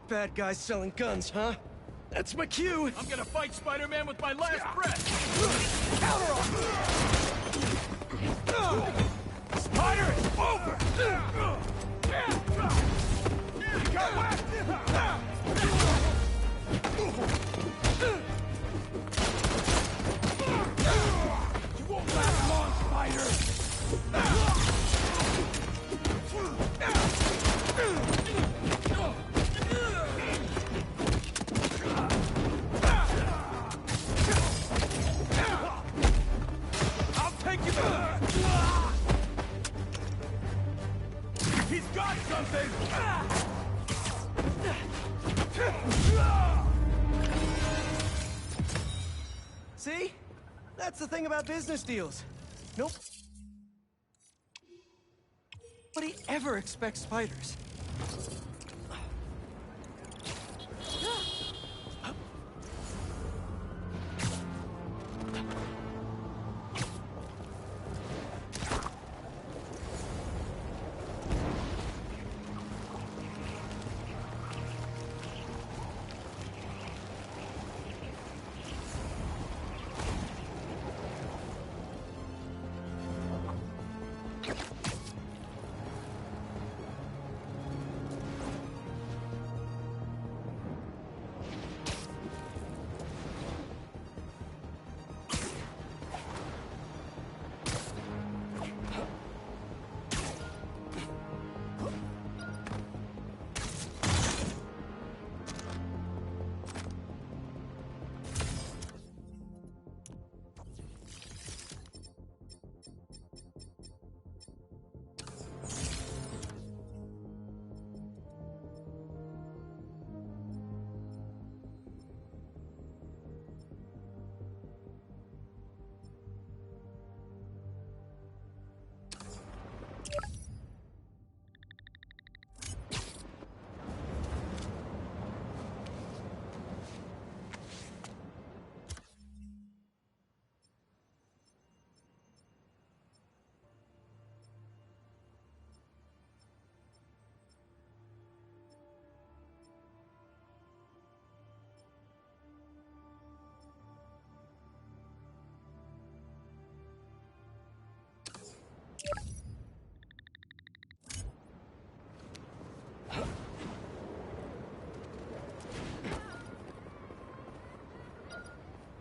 Bad guys selling guns, huh? That's my cue! I'm gonna fight Spider-Man with my last breath! Counter off! Spider, it's over! Got whacked! You won't last long, Spider! He's got something! See? That's the thing about business deals. Nope. Nobody ever expects spiders.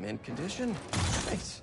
Mint condition? Nice.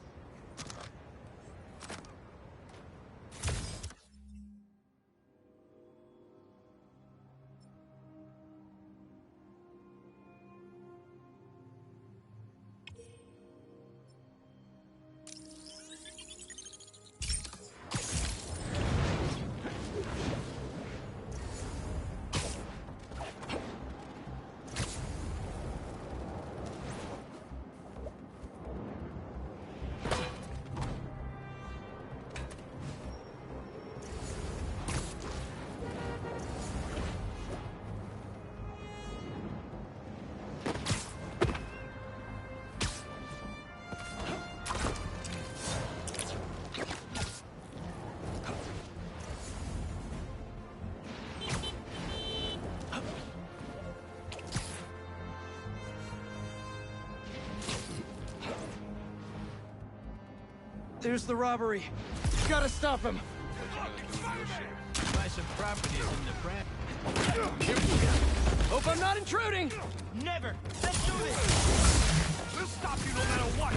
There's the robbery. Gotta stop him. Buy some properties in the brand. Hope I'm not intruding. Never. Let's do this. We'll stop you no matter what.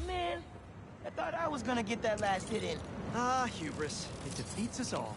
Man, I thought I was gonna get that last hit in. Ah, hubris. It defeats us all.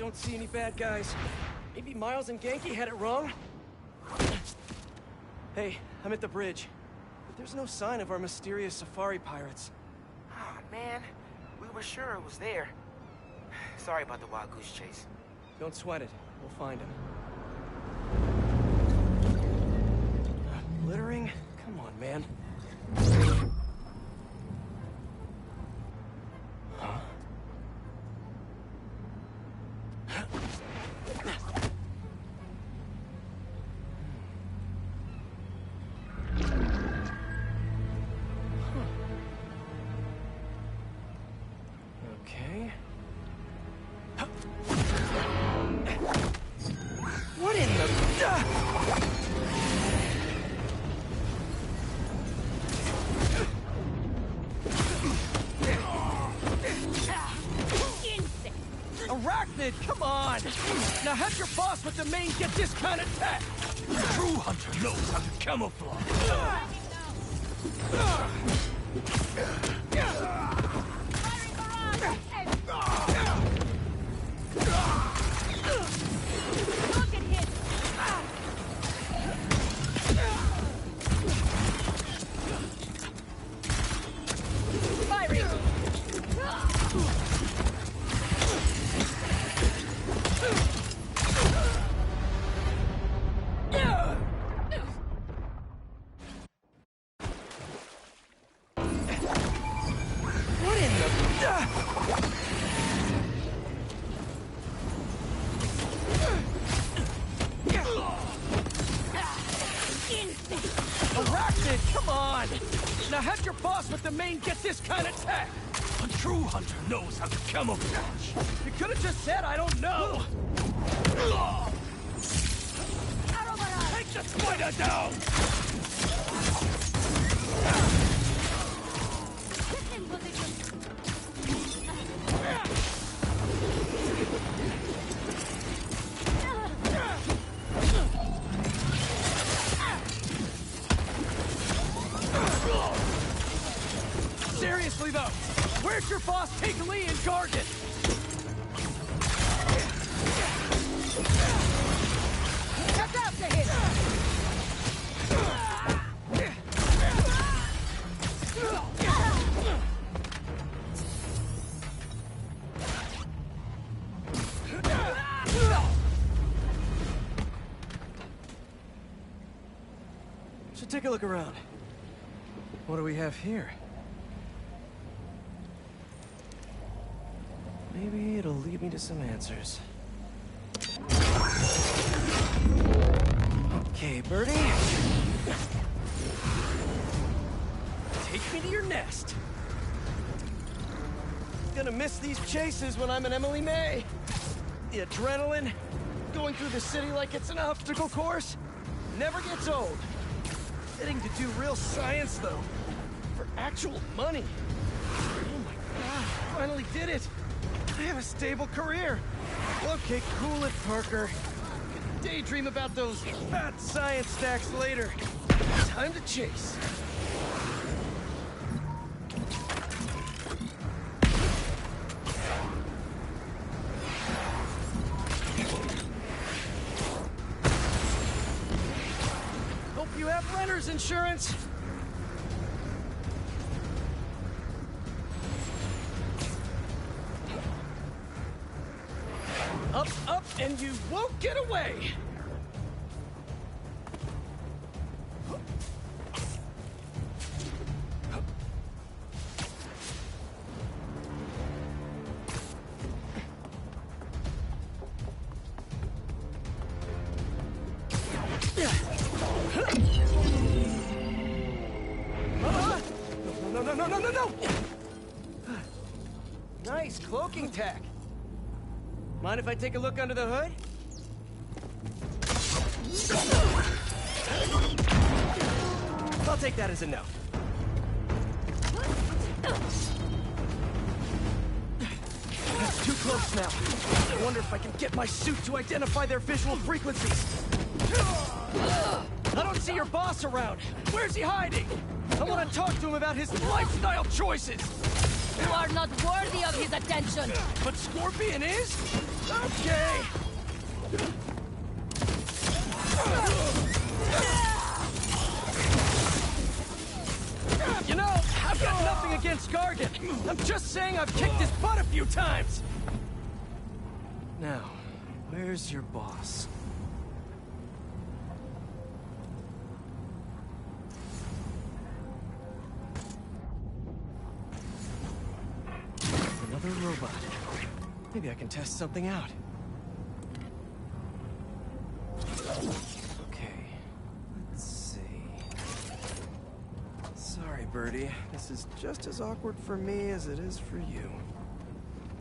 don't see any bad guys. Maybe Miles and Genki had it wrong? Hey, I'm at the bridge. But there's no sign of our mysterious safari pirates. Oh, man. We were sure it was there. Sorry about the wild goose chase. Don't sweat it. We'll find him. Littering? Come on, man. Huh? Okay. What in the... Arachnid, come on! Now have your boss with the main get this kind of tech! The true hunter knows how to camouflage. Arachnid, come on! Now have your boss with the main get this kind of tech! A true hunter knows how to camouflage. You could have just said I don't know! Take the spider down! Seriously though, where's your boss Pig Lee and Gargan? Catch after him! Should take a look around. What do we have here? Maybe it'll lead me to some answers. Okay, Birdie. Take me to your nest. Gonna miss these chases when I'm an Emily May. The adrenaline, going through the city like it's an obstacle course, never gets old. Getting to do real science, though, for actual money. Oh my God, finally did it. I have a stable career. Okay, cool it, Parker. Can daydream about those fat science stacks later. Time to chase. Hope you have renter's insurance. Up, up, and you won't get away! No! Nice cloaking tech. Mind if I take a look under the hood? I'll take that as a no. That's too close now. I wonder if I can get my suit to identify their visual frequencies. I don't see your boss around. Where's he hiding? I want to talk to him about his lifestyle choices! You are not worthy of his attention! But Scorpion is? Okay! You know, I've got nothing against Gargan. I'm just saying I've kicked his butt a few times! Now, where's your boss? Another robot. Maybe I can test something out. Okay, let's see. Sorry, Birdie. This is just as awkward for me as it is for you.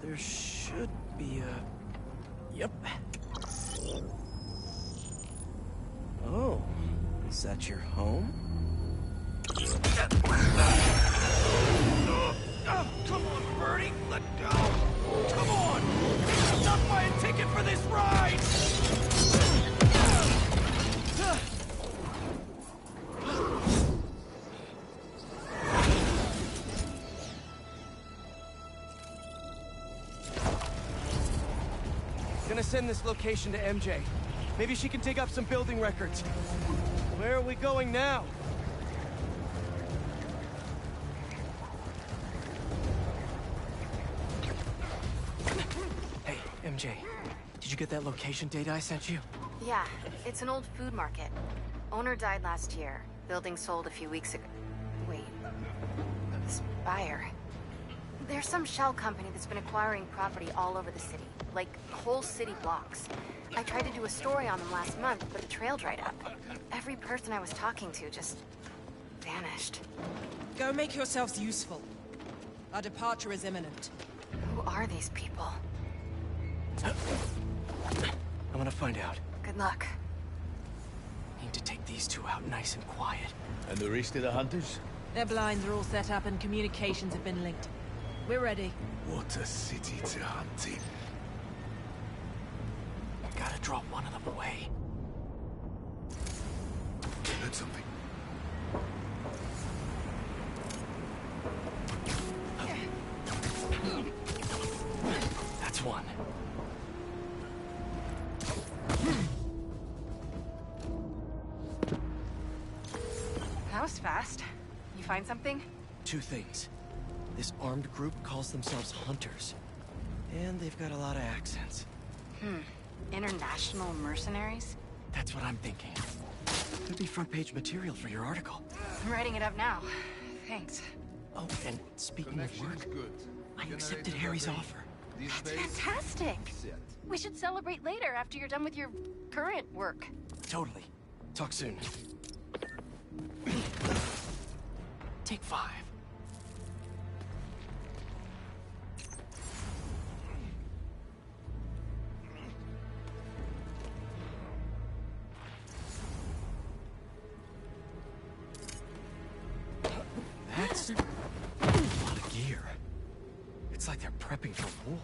There should be a... Yep. Oh, is that your home? Oh, come on, Birdie! Let go! Come on! I'm not buying a ticket for this ride! Gonna send this location to MJ. Maybe she can dig up some building records. Where are we going now? Hey, MJ. Did you get that location data I sent you? Yeah, it's an old food market. Owner died last year. Building sold a few weeks ago. Wait. This buyer. There's some shell company that's been acquiring property all over the city. Like, whole city blocks. I tried to do a story on them last month, but the trail dried up. Every person I was talking to just... vanished. Go make yourselves useful. Our departure is imminent. Who are these people? I'm gonna find out. Good luck. Need to take these two out nice and quiet. And the rest of the hunters? Their blinds are all set up and communications have been linked. We're ready. What a city to hunt in. Gotta drop one of them away. Heard something. That's one. That was fast. You find something? Two things. This armed group calls themselves Hunters. And they've got a lot of accents. International mercenaries? That's what I'm thinking. Could be front-page material for your article. I'm writing it up now. Thanks. Oh, and speaking of work, I accepted Harry's offer. That's fantastic! We should celebrate later after you're done with your current work. Totally. Talk soon. Take 5. That's a lot of gear. It's like they're prepping for war.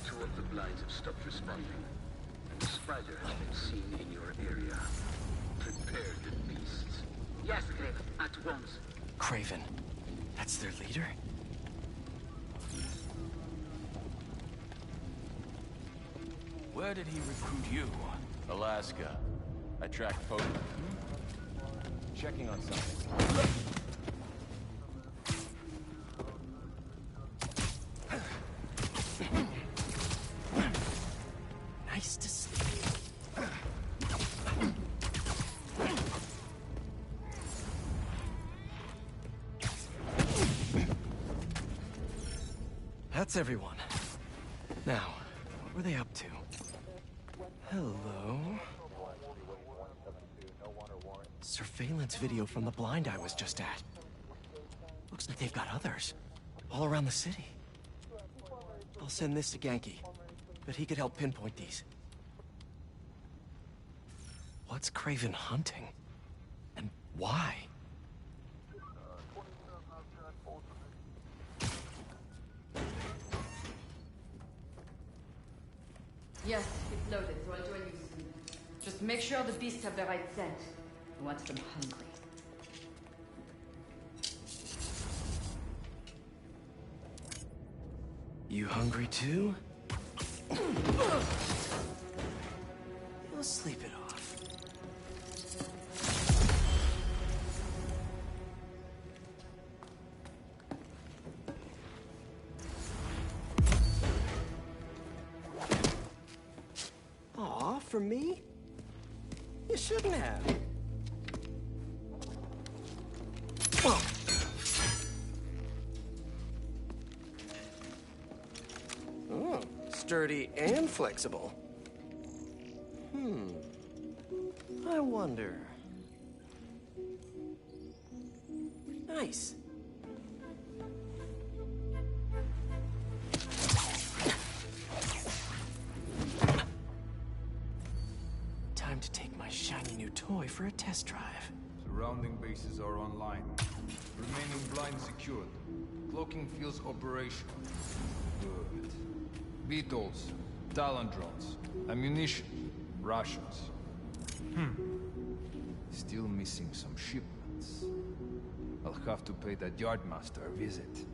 Two of the blinds have stopped responding. The spider has been seen in your area. Prepare the beasts. Yes, Craven, at once. Craven. That's their leader? Where did he recruit you? Alaska. I tracked Pope. Checking on something. Nice to see you. That's everyone. Now, what were they up to? Hello? Surveillance video from the blind I was just at. Looks like they've got others. All around the city. I'll send this to Genki. But he could help pinpoint these. What's Craven hunting? And why? Yes, it's loaded, so I'll join you soon. Just make sure the beasts have the right scent. I want them hungry. You hungry too? You'll sleep it off. Aw, for me? You shouldn't have. Oh, sturdy and flexible. I wonder. Nice. Time to take my shiny new toy for a test drive. Surrounding bases are online. Remaining blind secured. Cloaking fields operational. Good. Beetles, Talon drones, ammunition, rations. Still missing some shipments. I'll have to pay that Yardmaster a visit.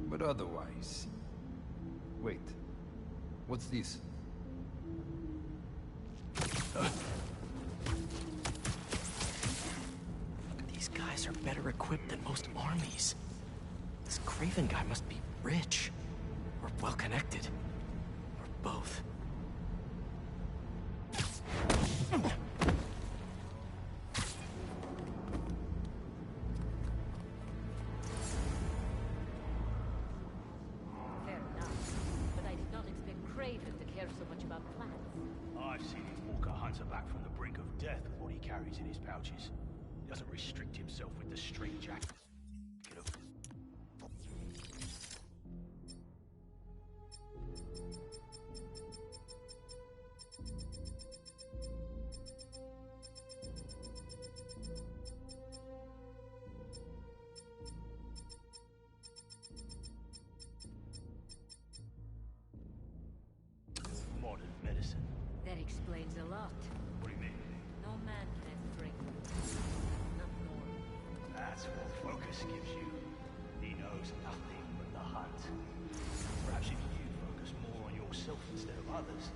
But otherwise... Wait. What's this? These guys are better equipped than most armies. This Craven guy must be rich. Or well-connected. Or both. Fair enough, but I did not expect Craven to care so much about plants. I've seen him walk a hunter back from the brink of death with what he carries in his pouches. He doesn't restrict himself with the string jacket. Modern medicine. That explains a lot. What do you mean? No man can drink. Not normal. That's what Focus gives you. He knows nothing but the hunt. Perhaps if you focus more on yourself instead of others,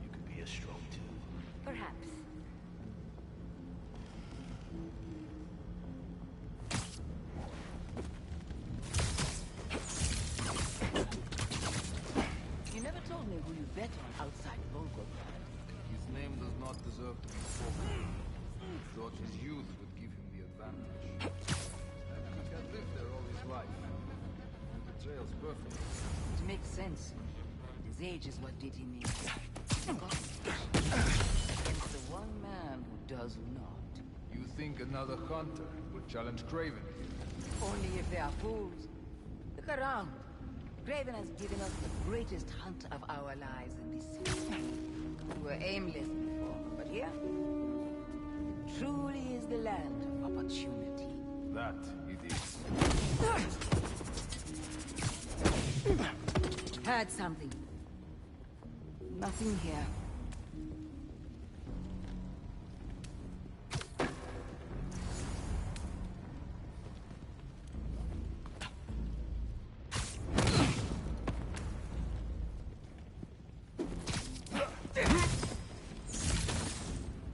you could be as strong too. Perhaps. You never told me who you bet on outside Volgograd. His name does not deserve to be spoken. Thought his youth would give him the advantage. He had lived there all his life. And the trail's perfect. It makes sense. His age is what did him in. It's the one man who does not. You think another hunter would challenge Craven? Only if they are fools. Look around. Craven has given us the greatest hunt of our lives in this city. We were aimless before, but here, it truly is the land of opportunity. That it is. Heard something. Nothing here.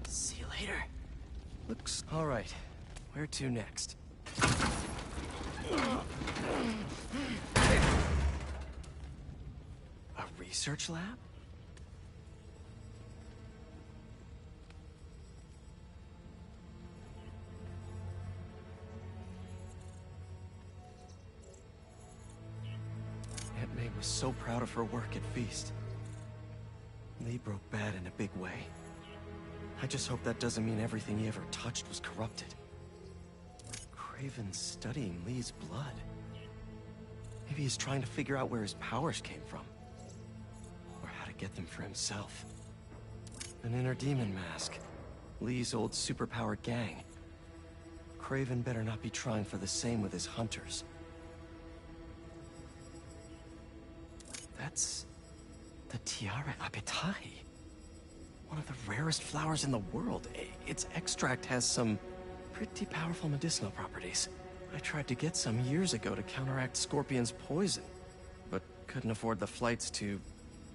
See you later. Looks... All right. Where to next? A research lab? Aunt May was so proud of her work at Feast. Lee broke bad in a big way. I just hope that doesn't mean everything he ever touched was corrupted. Craven's studying Lee's blood. Maybe he's trying to figure out where his powers came from. Or how to get them for himself. An inner demon mask. Lee's old superpowered gang. Craven better not be trying for the same with his hunters. The Tiara Apetai. One of the rarest flowers in the world. Its extract has some pretty powerful medicinal properties. I tried to get some years ago to counteract Scorpion's poison, but couldn't afford the flights to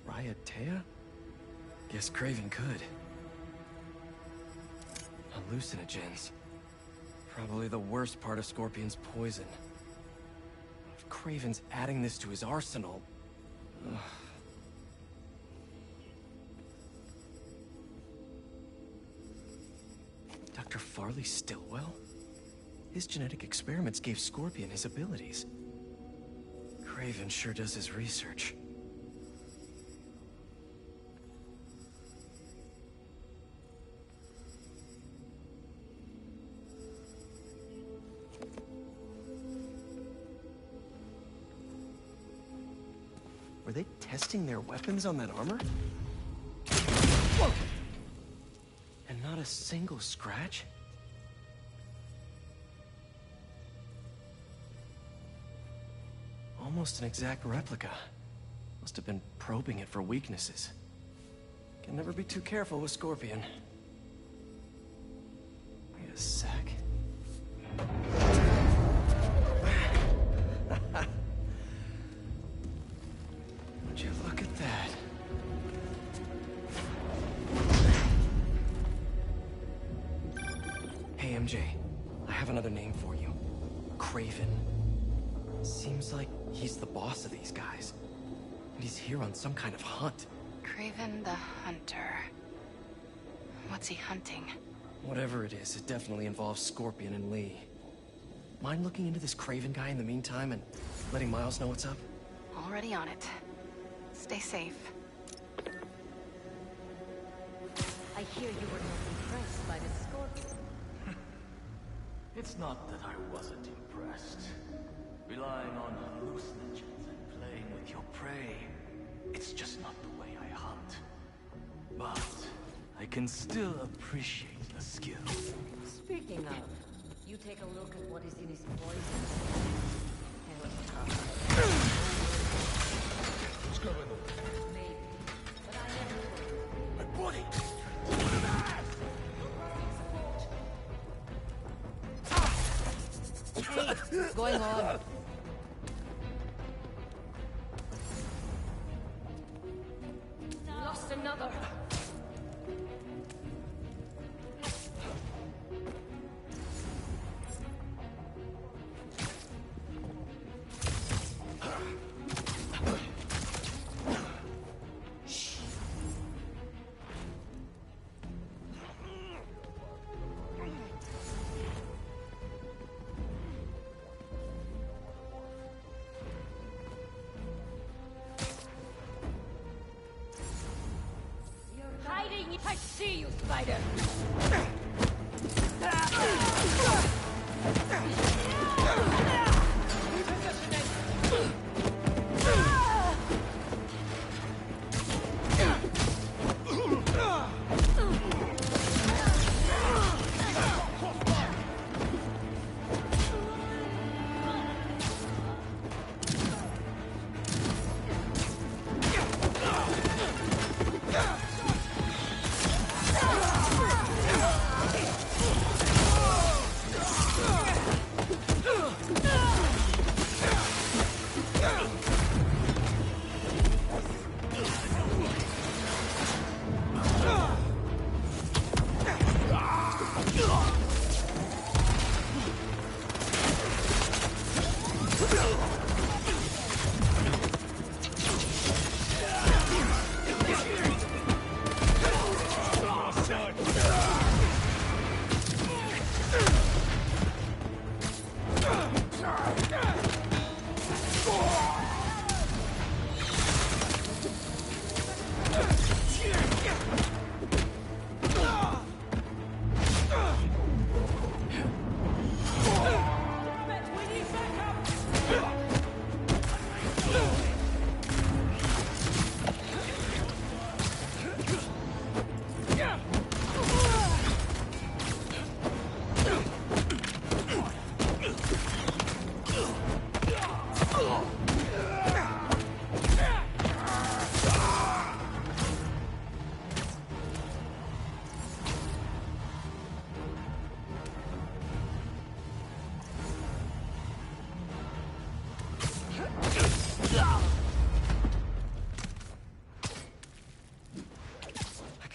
Raiatea? Guess Kraven could. Hallucinogens. Probably the worst part of Scorpion's poison. If Kraven's adding this to his arsenal... Ugh. Dr. Farley Stillwell? His genetic experiments gave Scorpion his abilities. Kraven sure does his research. Were they testing their weapons on that armor? Whoa! And not a single scratch? Almost an exact replica. Must have been probing it for weaknesses. Can never be too careful with Scorpion. Wait a sec. Would you look at that? Hey, MJ. I have another name for you. Kraven. Seems like he's the boss of these guys. And he's here on some kind of hunt. Kraven the Hunter. What's he hunting? Whatever it is, it definitely involves Scorpion and Lee. Mind looking into this Kraven guy in the meantime and letting Miles know what's up? Already on it. Stay safe. I hear you were not impressed by the Scorpion. It's not that I wasn't impressed. Relying on hallucinogens and playing with your prey, it's just not the way I hunt. But I can still appreciate the skill. Speaking of, you take a look at what is in his poison. What's going on? Maybe, but I never. My body! Hey, what's going on? Lost another. Hiding! I see you, Spider!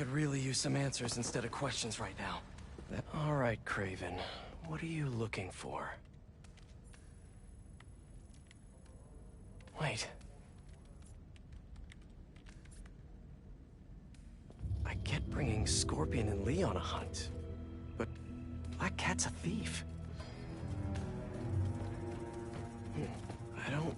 could really use some answers instead of questions right now. All right, Kraven. What are you looking for? Wait. I get bringing Scorpion and Lee on a hunt, but Black Cat's a thief. I don't...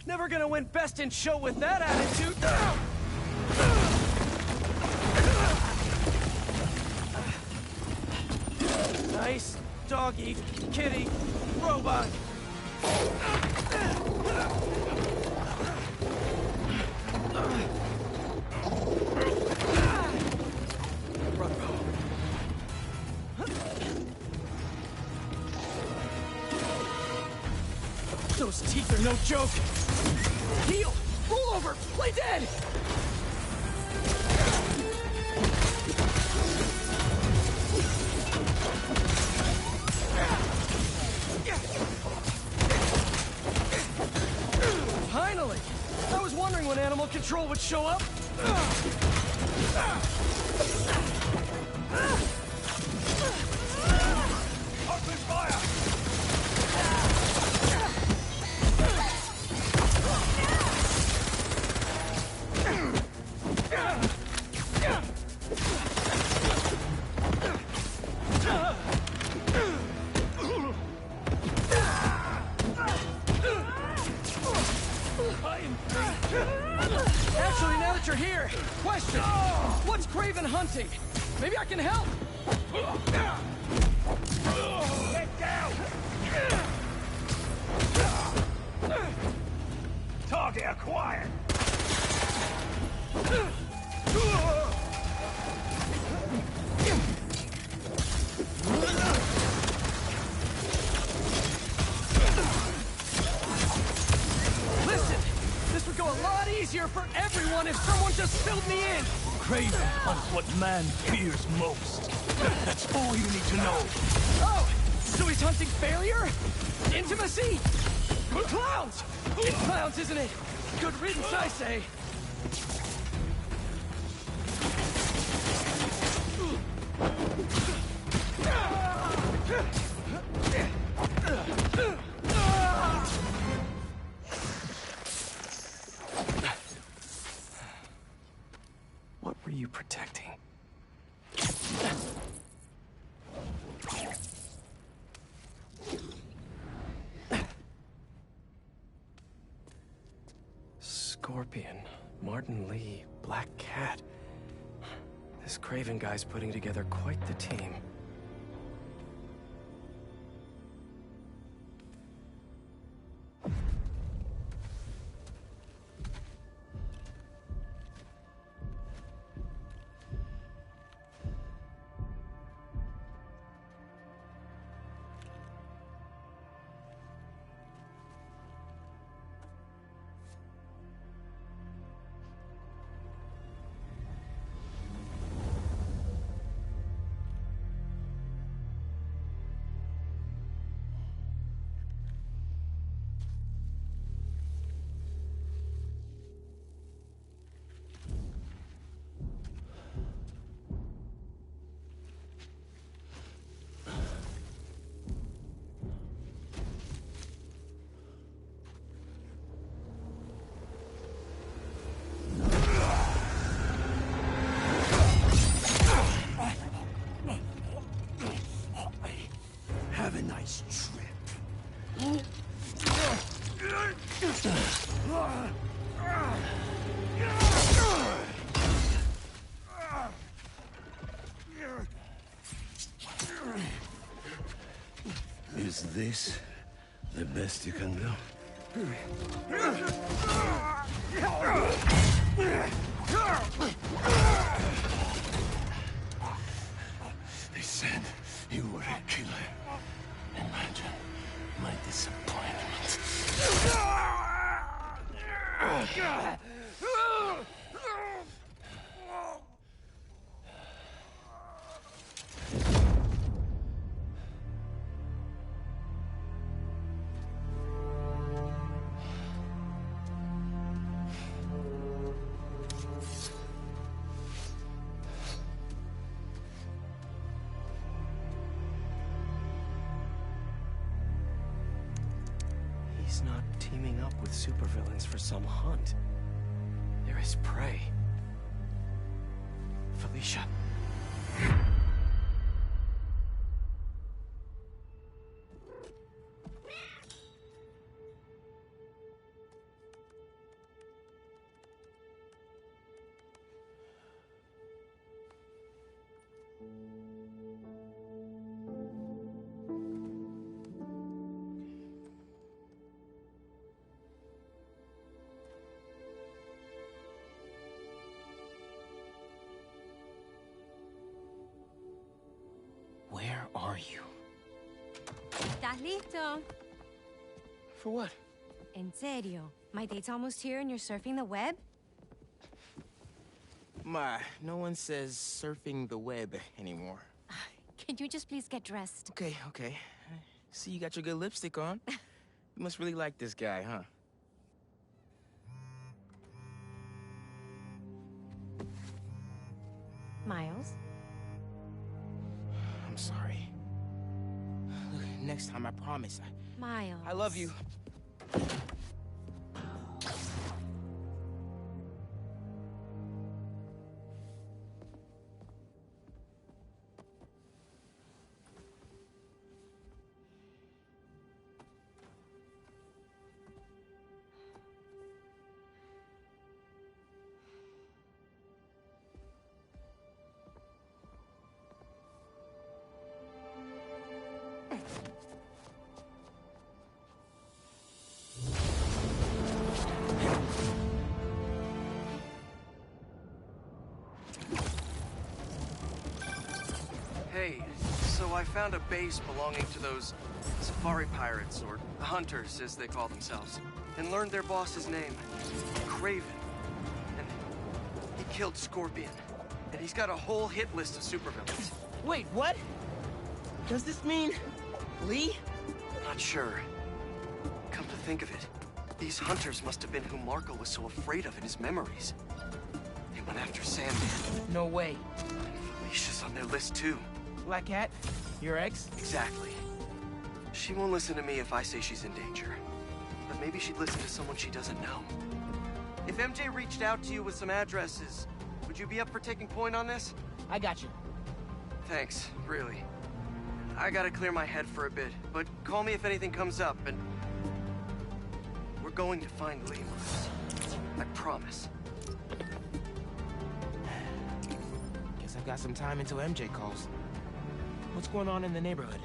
Never gonna win Best in Show with that attitude! Nice doggy, kitty, robot! Those teeth are no joke! Heal! Roll over! Play dead! Finally! I was wondering when Animal Control would show up. Open fire! Actually, now that you're here, question. What's Kraven hunting? Maybe I can help. Get down! Target acquired! Listen, this would go a lot easier for everyone if someone just filled me in. Kraven hunts what man fears most. That's all you need to know. Oh, so he's hunting failure? Intimacy? Clowns! It's clowns, isn't it? Good riddance, I say. What were you protecting? Scorpion, Martin Lee, Black Cat. This Kraven guy's putting together quite the team. Have a nice trip. Is this the best you can do? They said you were a killer. Imagine my disappointment. He's not teaming up with supervillains for some hunt. They're his prey. Felicia. Where are you? ¿Estás listo? For what? En serio. My date's almost here and you're surfing the web? Ma, no one says surfing the web anymore. Can you just please get dressed? Okay, okay. See, you got your good lipstick on. You must really like this guy, huh? Miles? I'm sorry. Look, next time, I promise. Miles. I love you. Hey, so I found a base belonging to those safari pirates, or hunters as they call themselves, and learned their boss's name, Kraven. And he killed Scorpion. And he's got a whole hit list of supervillains. Wait, what? Does this mean Lee? Not sure. Come to think of it, these hunters must have been who Marco was so afraid of in his memories. They went after Sandman. No way. And Felicia's on their list too. Black Cat? Your ex? Exactly. She won't listen to me if I say she's in danger. But maybe she'd listen to someone she doesn't know. If MJ reached out to you with some addresses, would you be up for taking point on this? I got you. Thanks, really. I gotta clear my head for a bit, but call me if anything comes up, and... we're going to find Lee, Miles. I promise. Guess I've got some time until MJ calls. What's going on in the neighborhood?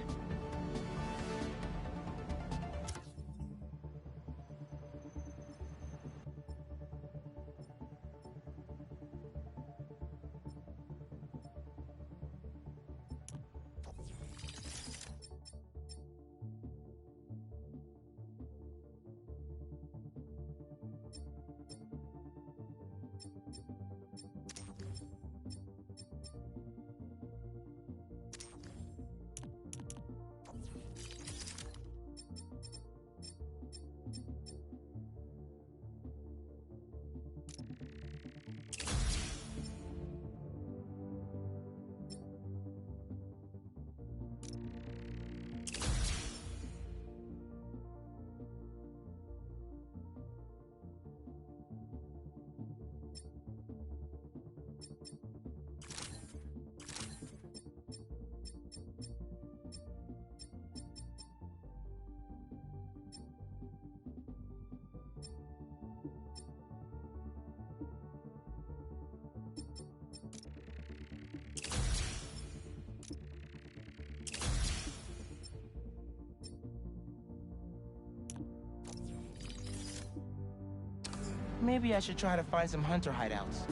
Maybe I should try to find some hunter hideouts.